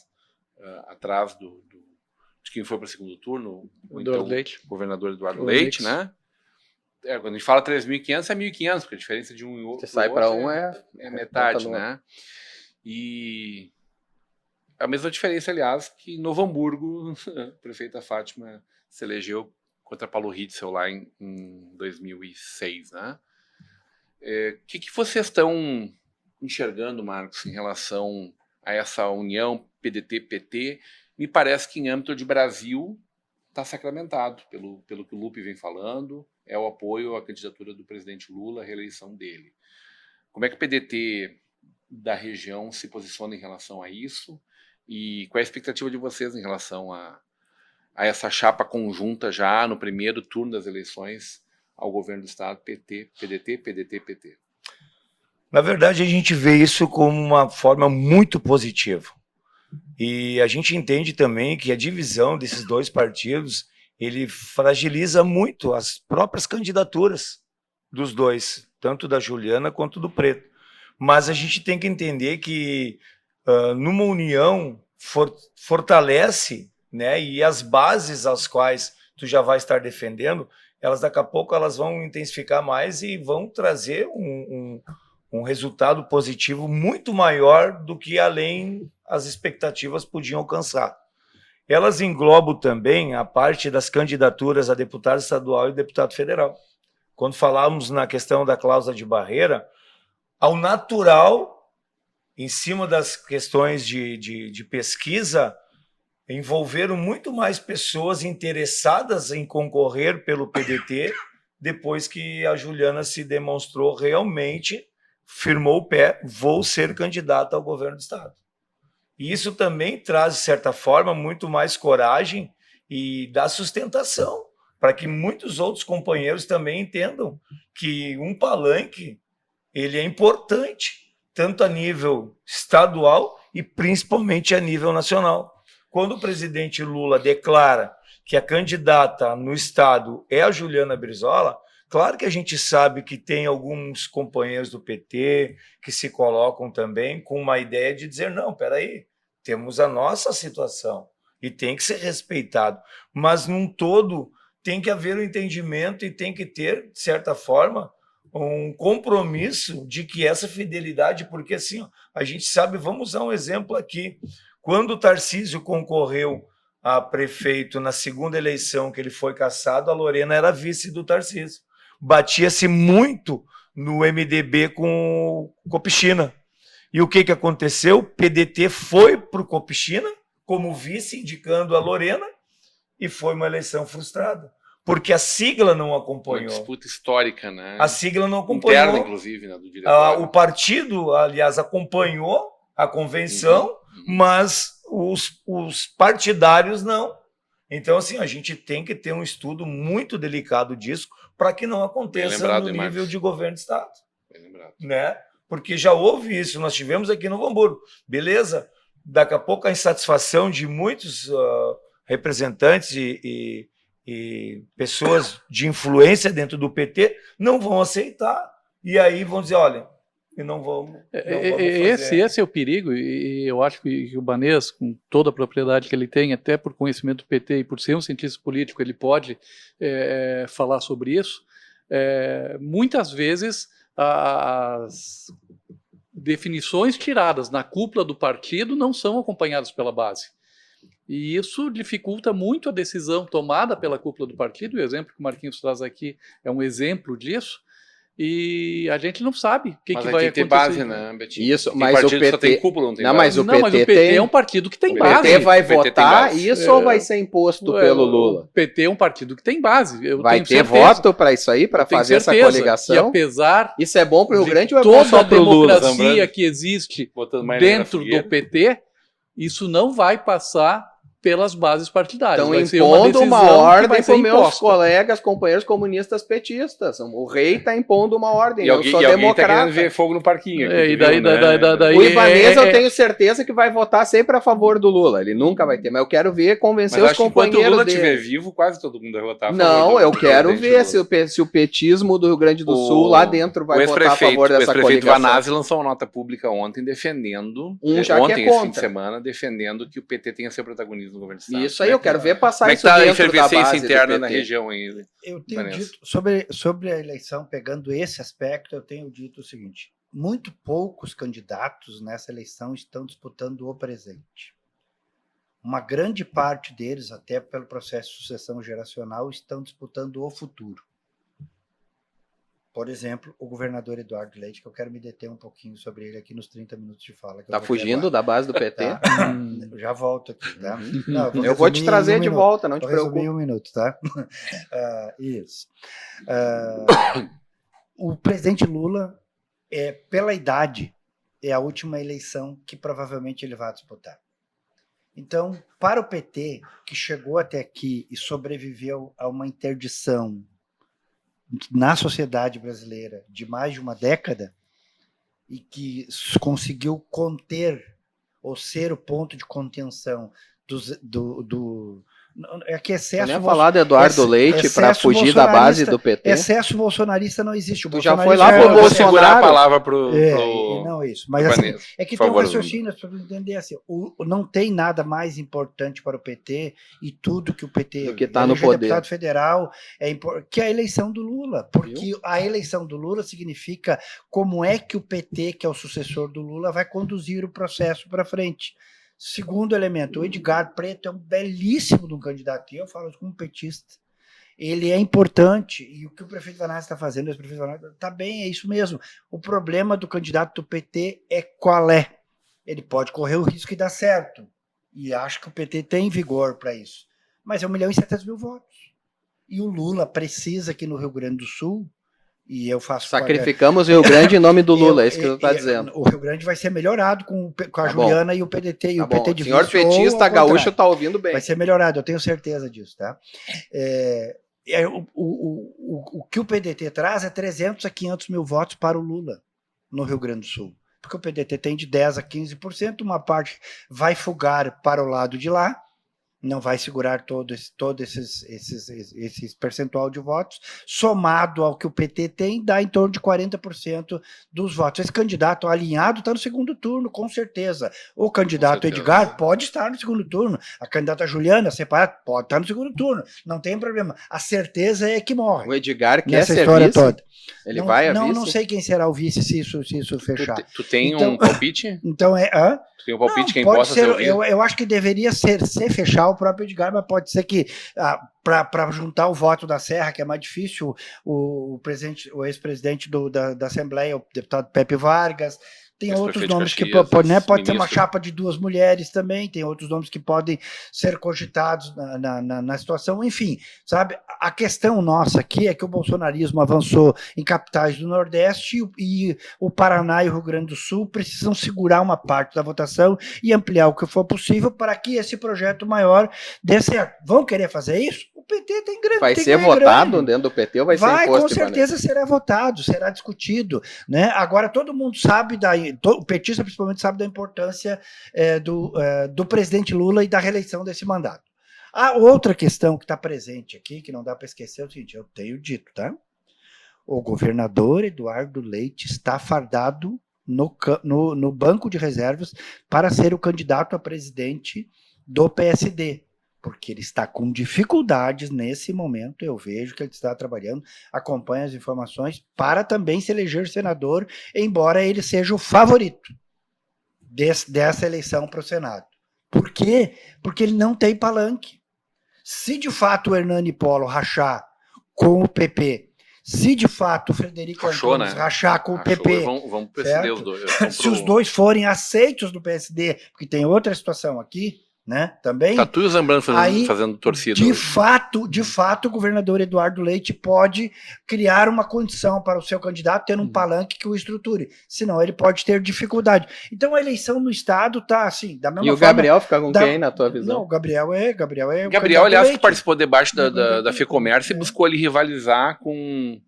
atrás de quem foi para o segundo turno, o então, governador Eduardo Leite, né? Quando a gente fala 3.500, é 1.500, porque a diferença de um e outro. Você sai para um é metade, né? E a mesma diferença, aliás, que em Novo Hamburgo, a prefeita Fátima se elegeu contra Paulo Ritzel lá em 2006, né? O que vocês estão enxergando, Marcos, em relação a essa união PDT-PT? Me parece que em âmbito de Brasil está sacramentado, pelo que o Lupe vem falando, é o apoio à candidatura do presidente Lula, a reeleição dele. Como é que o PDT da região se posiciona em relação a isso? E qual é a expectativa de vocês em relação a essa chapa conjunta já no primeiro turno das eleições ao governo do Estado, PT, PDT, PDT, PT? Na verdade, a gente vê isso como uma forma muito positiva. E a gente entende também que a divisão desses 2 partidos, ele fragiliza muito as próprias candidaturas dos 2, tanto da Juliana quanto do Preto. Mas a gente tem que entender que numa união fortalece, né, e as bases às quais tu já vai estar defendendo, elas daqui a pouco elas vão intensificar mais e vão trazer um resultado positivo muito maior do que além as expectativas podiam alcançar. Elas englobam também a parte das candidaturas a deputado estadual e deputado federal. Quando falávamos na questão da cláusula de barreira, ao natural, em cima das questões de pesquisa, envolveram muito mais pessoas interessadas em concorrer pelo PDT depois que a Juliana se demonstrou realmente, firmou o pé, vou ser candidata ao governo do Estado. E isso também traz, de certa forma, muito mais coragem e dá sustentação para que muitos outros companheiros também entendam que um palanque ele é importante, tanto a nível estadual e principalmente a nível nacional. Quando o presidente Lula declara que a candidata no estado é a Juliana Brizola, claro que a gente sabe que tem alguns companheiros do PT que se colocam também com uma ideia de dizer, não, peraí, temos a nossa situação e tem que ser respeitado. Mas, num todo, tem que haver um entendimento e tem que ter, de certa forma, um compromisso de que essa fidelidade, porque assim, ó, a gente sabe, vamos usar um exemplo aqui, quando o Tarcísio concorreu a prefeito na segunda eleição que ele foi cassado, a Lorena era vice do Tarcísio. Batia-se muito no MDB com o Copicina. E o que aconteceu? O PDT foi para o Copicina como vice, indicando a Lorena, e foi uma eleição frustrada. Porque a sigla não acompanhou. Uma disputa histórica, né? A sigla não acompanhou. Interna, inclusive, né, do diretório. O partido, aliás, acompanhou a convenção, mas os partidários não. Então, assim, a gente tem que ter um estudo muito delicado disso para que não aconteça no nível de governo de Estado. Bem lembrado. Né? Porque já houve isso, nós tivemos aqui no Novo Hamburgo. Beleza, daqui a pouco a insatisfação de muitos representantes e pessoas de influência dentro do PT não vão aceitar. E aí vão dizer, olha, e não vamos fazer. Esse é o perigo, e eu acho que o Banês, com toda a propriedade que ele tem, até por conhecimento do PT e por ser um cientista político, ele pode falar sobre isso. Muitas vezes as definições tiradas na cúpula do partido não são acompanhadas pela base. E isso dificulta muito a decisão tomada pela cúpula do partido. O exemplo que o Marquinhos traz aqui é um exemplo disso. E a gente não sabe o que vai acontecer. Mas tem base, né, Betinho? Isso, mas o PT só tem cúpula, não tem base. Mas o mas o PT é um partido que tem base. O PT vai votar isso ou vai ser imposto pelo Lula? O PT é um partido que tem base. Vai ter voto para isso aí, para fazer essa coligação? E apesar isso é bom para o Rio Grande ou é bom toda só a para o Lula? democracia que existe dentro do PT, isso não vai passar pelas bases partidárias. Estão impondo uma ordem para os meus colegas, companheiros comunistas petistas. O rei está impondo uma ordem. Eu sou democrata. Tá querendo ver fogo no parquinho. E daí, o Ibanez eu tenho certeza que vai votar sempre a favor do Lula. Ele nunca vai ter, mas eu quero ver convencer os companheiros dele. Enquanto o Lula estiver vivo, quase todo mundo vai votar a favor. Não, eu quero ver se o petismo do Rio Grande do Sul lá dentro vai votar a favor dessa coligação. O ex-prefeito Vanazzi lançou uma nota pública ontem defendendo, ontem, esse fim de semana, defendendo que o PT tenha seu protagonismo no governo do Estado. Isso aí, eu quero ver passar isso dentro da base interna na região ainda. Eu tenho dito, sobre a eleição, pegando esse aspecto, eu tenho dito o seguinte, muito poucos candidatos nessa eleição estão disputando o presente. Uma grande parte deles, até pelo processo de sucessão geracional, estão disputando o futuro. Por exemplo, o governador Eduardo Leite, que eu quero me deter um pouquinho sobre ele aqui nos 30 minutos de fala. Tá fugindo da base do PT? Tá? Já volto aqui, tá? Não, eu vou te trazer de volta, não te preocupe. Resumir um minuto, tá? Isso. O presidente Lula, pela idade, é a última eleição que provavelmente ele vai disputar. Então, para o PT, que chegou até aqui e sobreviveu a uma interdição na sociedade brasileira de mais de uma década e que conseguiu conter ou ser o ponto de contenção é que excesso. Eu nem falar do Eduardo Leite para fugir da base do PT. Excesso bolsonarista não existe. Tu já foi lá pro Bolsonaro. Segurar a palavra pro não isso. Mas assim, é que tem um raciocínio para entender assim. Não tem nada mais importante para o PT e tudo que o PT do que está no poder. Deputado federal que a eleição do Lula, porque a eleição do Lula significa como é que o PT, que é o sucessor do Lula, vai conduzir o processo para frente. Segundo elemento, o Edgar Preto é um belíssimo de um candidato, e eu falo como petista. Ele é importante, e o que o prefeito Vanazzi está fazendo, o prefeito Vanazzi está bem, é isso mesmo. O problema do candidato do PT é qual é? Ele pode correr o risco e dar certo, e acho que o PT tem vigor para isso. Mas é 1.700.000 votos. E o Lula precisa aqui no Rio Grande do Sul, e eu faço... Sacrificamos o Rio Grande em nome do Lula, é isso que você está dizendo. O Rio Grande vai ser melhorado com a Juliana e o PDT, e o PT de senhor petista gaúcho está ouvindo bem. Vai ser melhorado, eu tenho certeza disso, tá? O que o PDT traz é 300 a 500 mil votos para o Lula. no Rio Grande do Sul. Porque o PDT tem de 10% a 15%, uma parte vai fugar para o lado de lá, não vai segurar todo esse percentual de votos, somado ao que o PT tem, dá em torno de 40% dos votos. Esse candidato alinhado está no segundo turno, com certeza. O candidato Edgar pode estar no segundo turno, a candidata Juliana, separada, pode estar no segundo turno, não tem problema. A certeza é que morre. O Edgar quer nessa ser história vice? toda. Ele vai a vice? Não sei quem será o vice se isso fechar. Tu tem um palpite? Então Tu tem um palpite quem pode possa ser o vice? Eu acho que deveria ser fechar o próprio Edgar, mas pode ser que para juntar o voto da Serra, que é mais difícil, o ex-presidente da Assembleia, o deputado Pepe Vargas, tem outros nomes que pode ser uma chapa de 2 mulheres também, tem outros nomes que podem ser cogitados na situação, enfim, sabe? A questão nossa aqui é que o bolsonarismo avançou em capitais do Nordeste e o Paraná e o Rio Grande do Sul precisam segurar uma parte da votação e ampliar o que for possível para que esse projeto maior dê certo. Vão querer fazer isso? O PT tem grande... Vai ser votado dentro do PT ou vai ser imposto? Com certeza será votado, será discutido, né? Agora todo mundo sabe, o petista principalmente sabe da importância do presidente Lula e da reeleição desse mandato. A outra questão que está presente aqui, que não dá para esquecer, é o seguinte, eu tenho dito, tá? O governador Eduardo Leite está fardado no banco de reservas para ser o candidato a presidente do PSD, porque ele está com dificuldades nesse momento, eu vejo que ele está trabalhando, acompanha as informações, para também se eleger senador, embora ele seja o favorito dessa eleição para o Senado. Por quê? Porque ele não tem palanque. Se de fato o Hernani Polo rachar com o PP, se de fato o Frederico Antunes rachar com o PP, vamos perceber os dois. Se os dois forem aceitos do PSD, porque tem outra situação aqui, né, também. Tá tu e o Zambrano fazendo torcida. De fato, o governador Eduardo Leite pode criar uma condição para o seu candidato ter um palanque que o estruture, senão ele pode ter dificuldade. Então a eleição no estado tá assim, da mesma forma. E o Gabriel fica com quem, na tua visão? Não, o Gabriel é Gabriel, aliás, que participou do debate da FEComércio e buscou ali rivalizar com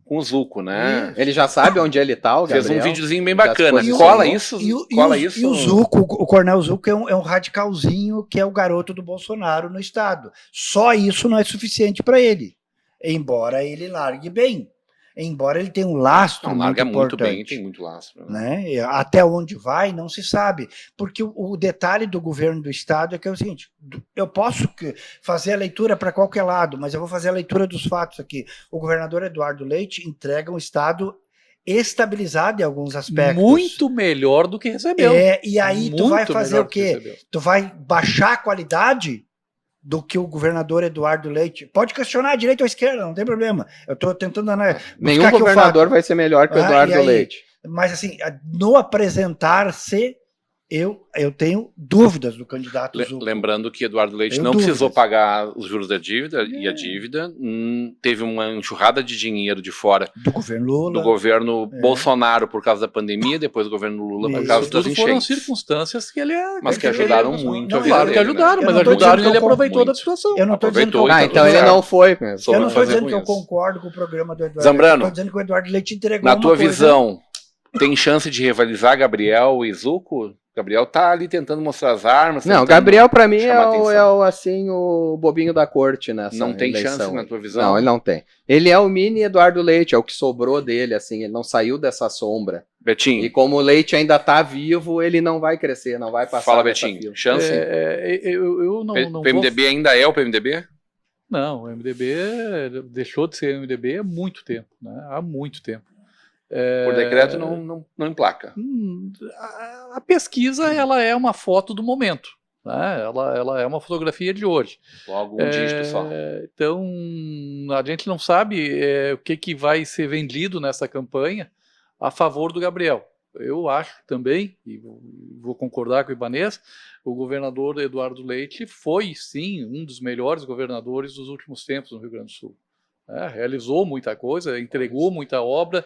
o Zuco, né? Ele já sabe onde ele tá, o Gabriel. Fez um videozinho bem bacana. Cola isso. E o Zuco, o Coronel Zuco é um radicalzinho que é o garoto do Bolsonaro no estado. Só isso não é suficiente para ele. Embora ele largue bem. Embora ele tenha um lastro muito importante. Muito bem, tem muito lastro. Né? Até onde vai, não se sabe. Porque o detalhe do governo do estado é que é o seguinte, eu posso fazer a leitura para qualquer lado, mas eu vou fazer a leitura dos fatos aqui. O governador Eduardo Leite entrega um estado estabilizado em alguns aspectos. Muito melhor do que recebeu. E aí tu vai fazer o quê? Tu vai baixar a qualidade do que o governador Eduardo Leite... Pode questionar a direita ou a esquerda, não tem problema. Eu estou tentando... Nenhum governador vai ser melhor que o Eduardo Leite. Mas assim, no apresentar-se, eu tenho dúvidas do candidato Zuco. Lembrando que Eduardo Leite não precisou pagar os juros da dívida, e a dívida teve uma enxurrada de dinheiro de fora do governo Lula, do governo Bolsonaro por causa da pandemia, depois do governo Lula por causa das enchentes. Foram circunstâncias que ele mas que ajudaram muito. Claro que ajudaram, mas ajudaram e ele aproveitou da situação. Eu não estou dizendo que então ele não foi. Eu não estou dizendo que eu concordo com o programa do Eduardo. Zambrano, eu estou dizendo que o Eduardo Leite entregou na tua visão, tem chance de rivalizar Gabriel e Zuco? Gabriel tá ali tentando mostrar as armas. Não, Gabriel pra mim é o bobinho da corte nessa Não tem eleição. Chance na tua visão? Não, ele não tem. Ele é o mini Eduardo Leite, é o que sobrou dele, assim, ele não saiu dessa sombra. Betinho. E como o Leite ainda tá vivo, ele não vai crescer, não vai passar. Fala, Betinho. Chance? Eu não PMDB ainda é o PMDB? Não, o MDB deixou de ser o MDB há muito tempo, né? Há muito tempo. Por decreto não emplaca. A pesquisa ela é uma foto do momento, né? Ela é uma fotografia de hoje. Logo um dígito só. Então a gente não sabe o que vai ser vendido nessa campanha a favor do Gabriel. Eu acho também, e vou concordar com o Ibanez, o governador Eduardo Leite foi sim um dos melhores governadores dos últimos tempos no Rio Grande do Sul. Realizou muita coisa, entregou muita obra,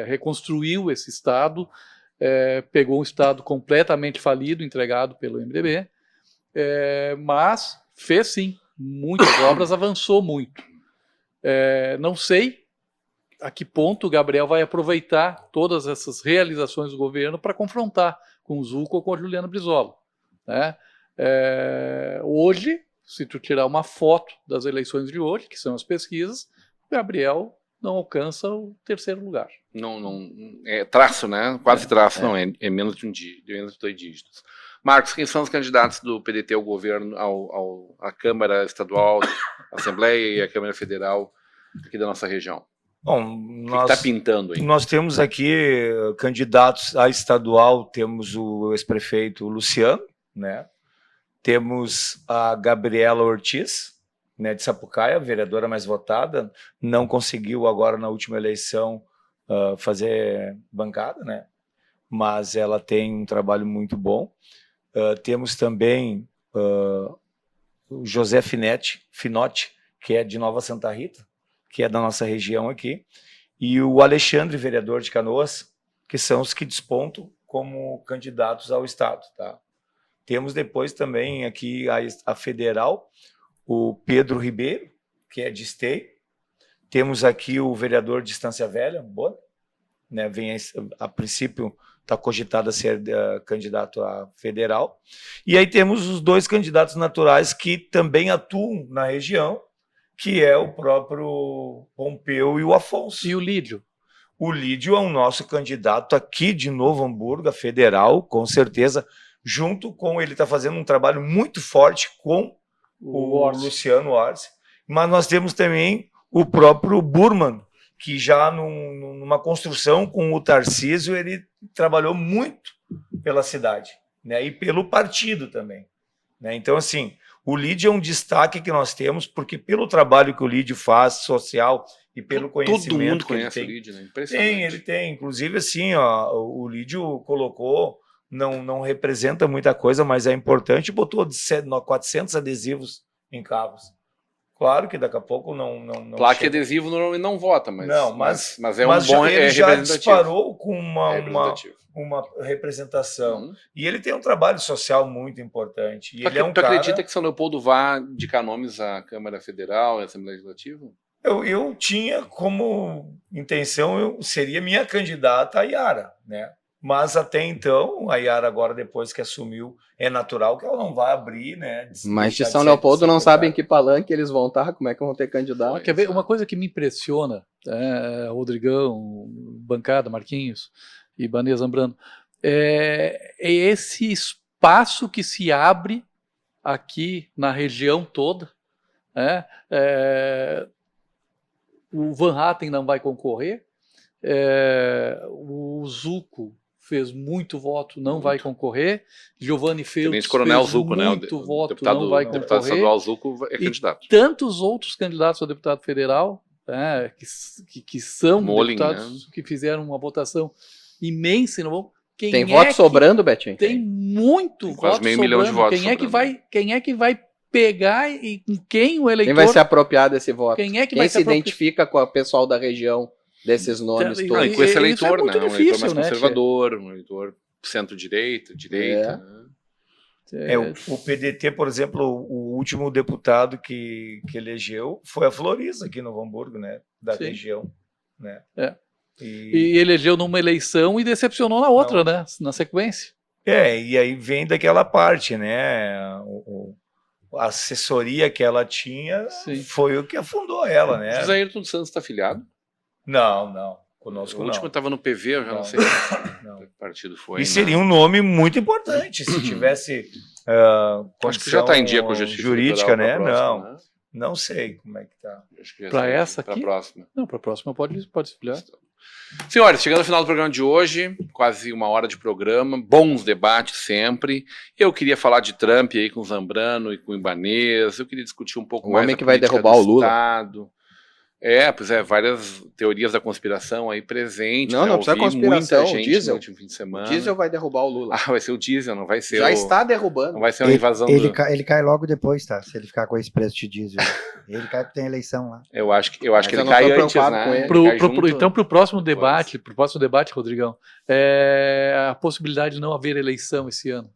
reconstruiu esse estado, pegou um estado completamente falido, entregado pelo MDB, mas fez sim muitas obras, avançou muito. Não sei a que ponto o Gabriel vai aproveitar todas essas realizações do governo para confrontar com o Zucco ou com a Juliana Brizola, né? Hoje, se tu tirar uma foto das eleições de hoje, que são as pesquisas, o Gabriel não alcança o terceiro lugar. Não, é traço, né? Quase traço, não, é menos de menos de 2 dígitos. Marcos, quem são os candidatos do PDT ao governo, à Câmara Estadual, à Assembleia e à Câmara Federal aqui da nossa região? Bom, o que está pintando aí? Nós temos aqui candidatos a estadual, temos o ex-prefeito Luciano, né? Temos a Gabriela Ortiz, né, de Sapucaia, vereadora mais votada, não conseguiu agora na última eleição fazer bancada, né? Mas ela tem um trabalho muito bom. Temos também o José Finotti, que é de Nova Santa Rita, que é da nossa região aqui, e o Alexandre, vereador de Canoas, que são os que despontam como candidatos ao Estado, tá? Temos depois também aqui a federal, o Pedro Ribeiro, que é de Esteio. Temos aqui o vereador de Estância Velha, Bona, né? A princípio está cogitado a ser candidato a federal. E aí temos os 2 candidatos naturais que também atuam na região, que é o próprio Pompeu e o Afonso. E o Lídio? O Lídio é o nosso candidato aqui de Novo Hamburgo, a federal, com certeza, junto com ele está fazendo um trabalho muito forte com o Luciano Orsi. Mas nós temos também o próprio Burman, que já numa construção com o Tarcísio, ele trabalhou muito pela cidade, né? E pelo partido também, né? Então, assim, o Lídio é um destaque que nós temos, porque pelo trabalho que o Lídio faz, social, e pelo conhecimento todo mundo que conhece ele tem. o Lídio, né? Impressionante. Ele tem. Inclusive, assim, ó, o Lídio colocou, não representa muita coisa, mas é importante, botou 400 adesivos em carros. Claro que daqui a pouco não Placa e adesivo normalmente não vota, mas é mas um bom ele já representativo. disparou com uma representação. E ele tem um trabalho social muito importante. E Tu acredita que São Leopoldo vá indicar nomes à Câmara Federal e à Assembleia Legislativa? Eu tinha como intenção, seria minha candidata a Yara, né? Mas até então, a Yara agora, depois que assumiu, é natural que ela não vai abrir, né? Mas de São Leopoldo não sabem em que palanque eles vão estar, como é que vão ter candidato. Quer ver? Uma coisa que me impressiona, Rodrigão, bancada, Marquinhos e Ibanez Zambrano, é esse espaço que se abre aqui na região toda. O Van Hatten não vai concorrer, o Zucco fez muito voto, não vai concorrer. Giovanni Feltz Coronel fez Zucco, muito voto, não vai concorrer. O deputado estadual Zucco é candidato. E tantos outros candidatos a deputado federal, que são Molin, deputados, que fizeram uma votação imensa. Tem voto sobrando, Betinho? Tem muito voto quase meio milhão de votos quem é que vai pegar e com quem o eleitor... Quem vai se apropriar desse voto? Quem se identifica com o pessoal da região desses nomes todos? E com esse eleitor, né? Um eleitor mais conservador, um eleitor centro-direita, direita. O PDT, por exemplo, o último deputado que elegeu foi a Florisa, aqui no Novo Hamburgo, né? Da região. Né? E elegeu numa eleição e decepcionou na outra, né? Na sequência. E aí vem daquela parte, né? A assessoria que ela tinha foi o que afundou ela, né? José Ayrton dos Santos está afiliado? Não. Conosco o último estava no PV, eu já não sei que partido foi. E seria um nome muito importante se tivesse acho que já está em dia com a justiça jurídica, né? Próxima, né? Não sei como é que está. Para essa aqui? Para a próxima. Não, para a próxima pode se filiar. Senhores, chegando ao final do programa de hoje, quase 1 hora de programa, bons debates sempre. Eu queria falar de Trump aí com o Zambrano e com o Ibanez, eu queria discutir um pouco mais homem que vai derrubar o Lula. Estado. Várias teorias da conspiração aí presentes. Não precisa conspiração, muita gente o Diesel. no último fim de semana. O Diesel vai derrubar o Lula. Vai ser o Diesel, não vai ser Já está derrubando. Não vai ser uma invasão ele cai logo depois, tá? Se ele ficar com esse preço de diesel. Ele cai porque tem eleição lá. Eu acho que ele cai antes, né? Então, para o próximo debate, Rodrigão, a possibilidade de não haver eleição esse ano.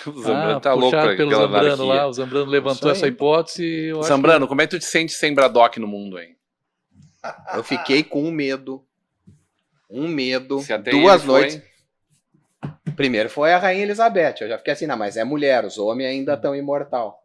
O Zambrano tá louco pelo Zambrano lá, o Zambrano levantou essa hipótese. Zambrano, como é que tu te sente sem Braddock no mundo, hein? Eu fiquei com um medo. Se até 2 ele noites. foi... Primeiro foi a Rainha Elizabeth. Eu já fiquei assim, não, mas é mulher, os homens ainda estão imortal.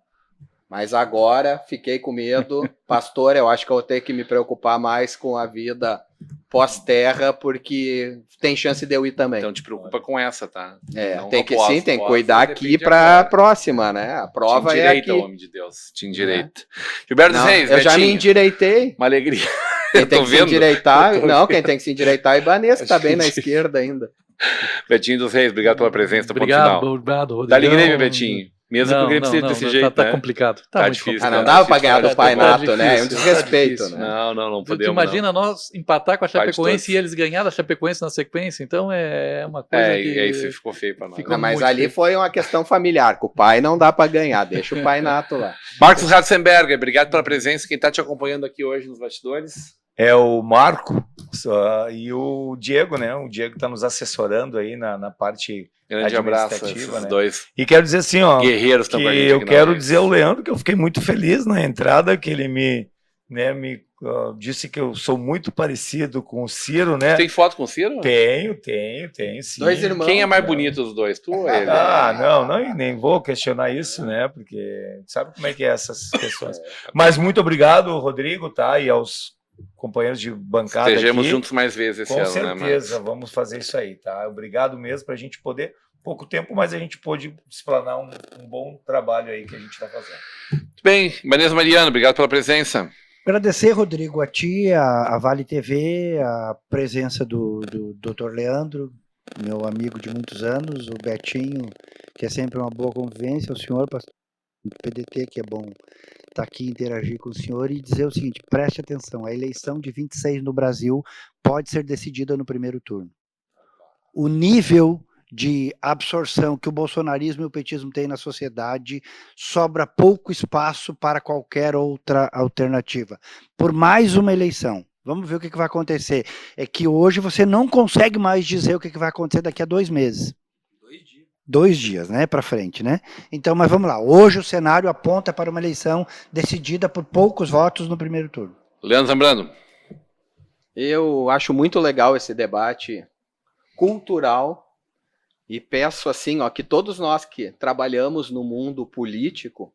Mas agora fiquei com medo. Pastor, eu acho que eu vou ter que me preocupar mais com a vida pós-terra, porque tem chance de eu ir também. Então te preocupa com essa, tá? É, Não tem que após, sim, tem que após, cuidar aqui depende para a agora. próxima, né? A prova te é endireita, aqui. homem de Deus. Te endireita. Gilberto Não, Reis, eu já me Betinho. endireitei. Uma alegria. Quem tem tô que se vendo. endireitar, Eu tô não, vendo. quem tem que se endireitar é Ibanez, que tá bem na esquerda ainda. Betinho dos Reis, obrigado pela presença. Ponto Obrigado, final. obrigado, Rodrigo. Dá-lhe Grêmio, Betinho. Mesmo Não, porque ele precisa não, desse não, jeito, tá né? complicado. Tá muito difícil, complicado. Não dava pra ganhar do Tá Painato, né? É um difícil, desrespeito, difícil. né? Não Tu podemos. imagina nós empatar com a Pai de Chapecoense todos. e eles ganhar da Chapecoense na sequência, então é uma coisa que... Isso ficou feio pra nós. Ficou Não, mas muito ali feio. foi uma questão familiar. Com o pai não dá pra ganhar, deixa o Painato lá. Marcos Ratzenberger, obrigado pela presença. Quem está te acompanhando aqui hoje nos bastidores? É o Marco e o Diego, né? O Diego está nos assessorando aí na parte Grande abraço a administrativa, esses né? dois E quero dizer assim, ó, guerreiros que estão com a gente eu aqui na quero audiência. dizer ao Leandro que eu fiquei muito feliz na entrada, que ele me disse que eu sou muito parecido com o Ciro, né? Tem foto com o Ciro? Tenho, sim. 2 irmãos. Quem é mais bonito dos dois? Tu ou ele? Não, nem vou questionar isso, né? Porque sabe como é que é essas questões. Mas muito obrigado, Rodrigo, tá? E aos companheiros de bancada Estejamos aqui. juntos mais vezes esse Com ano, certeza, né, vamos fazer isso aí, tá? Obrigado mesmo para a gente poder, pouco tempo, mas a gente pôde explanar um bom trabalho aí que a gente está fazendo. Muito bem, Ibanez Mariano, obrigado pela presença. Agradecer, Rodrigo, a ti, a Vale TV, a presença do Dr. Leandro, meu amigo de muitos anos, o Betinho, que é sempre uma boa convivência, o senhor, o PDT, que é bom estar aqui, interagir com o senhor e dizer o seguinte, preste atenção, a eleição de 26 no Brasil pode ser decidida no primeiro turno. O nível de absorção que o bolsonarismo e o petismo têm na sociedade, sobra pouco espaço para qualquer outra alternativa. Por mais uma eleição, vamos ver o que vai acontecer. É que hoje você não consegue mais dizer o que vai acontecer daqui a 2 meses. 2 dias, né, para frente, né? Então, mas vamos lá. Hoje o cenário aponta para uma eleição decidida por poucos votos no primeiro turno. Leandro Zambrano. Eu acho muito legal esse debate cultural e peço assim, ó, que todos nós que trabalhamos no mundo político,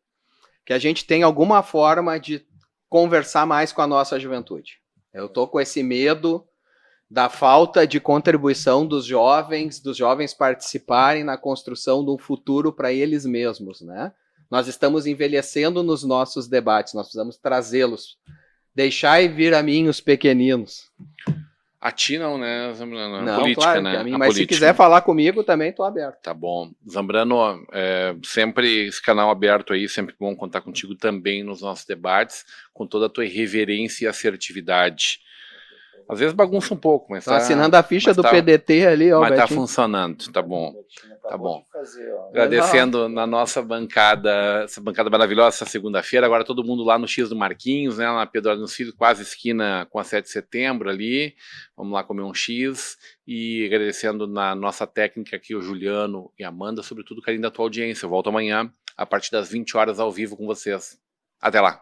que a gente tenha alguma forma de conversar mais com a nossa juventude. Eu tô com esse medo da falta de contribuição dos jovens participarem na construção de um futuro para eles mesmos, né? Nós estamos envelhecendo nos nossos debates, nós precisamos trazê-los. Deixai vir a mim os pequeninos. A ti não, né, Zambrano? Não, política, claro, né? a mim, A mas política. se quiser falar comigo também estou aberto. Tá bom. Zambrano, sempre esse canal aberto aí, sempre bom contar contigo também nos nossos debates, com toda a tua irreverência e assertividade. Às vezes bagunça um pouco, mas Tô assinando a ficha do PDT ali, ó, mas tá Betinho. funcionando, tá bom. Tá bom. Agradecendo na nossa bancada, essa bancada maravilhosa, essa segunda-feira, agora todo mundo lá no X do Marquinhos, né, lá na Pedro Adams Filho, quase esquina com a 7 de setembro ali, vamos lá comer um X, e agradecendo na nossa técnica aqui, o Juliano e a Amanda, sobretudo o carinho da tua audiência. Eu volto amanhã, a partir das 20 horas ao vivo com vocês. Até lá.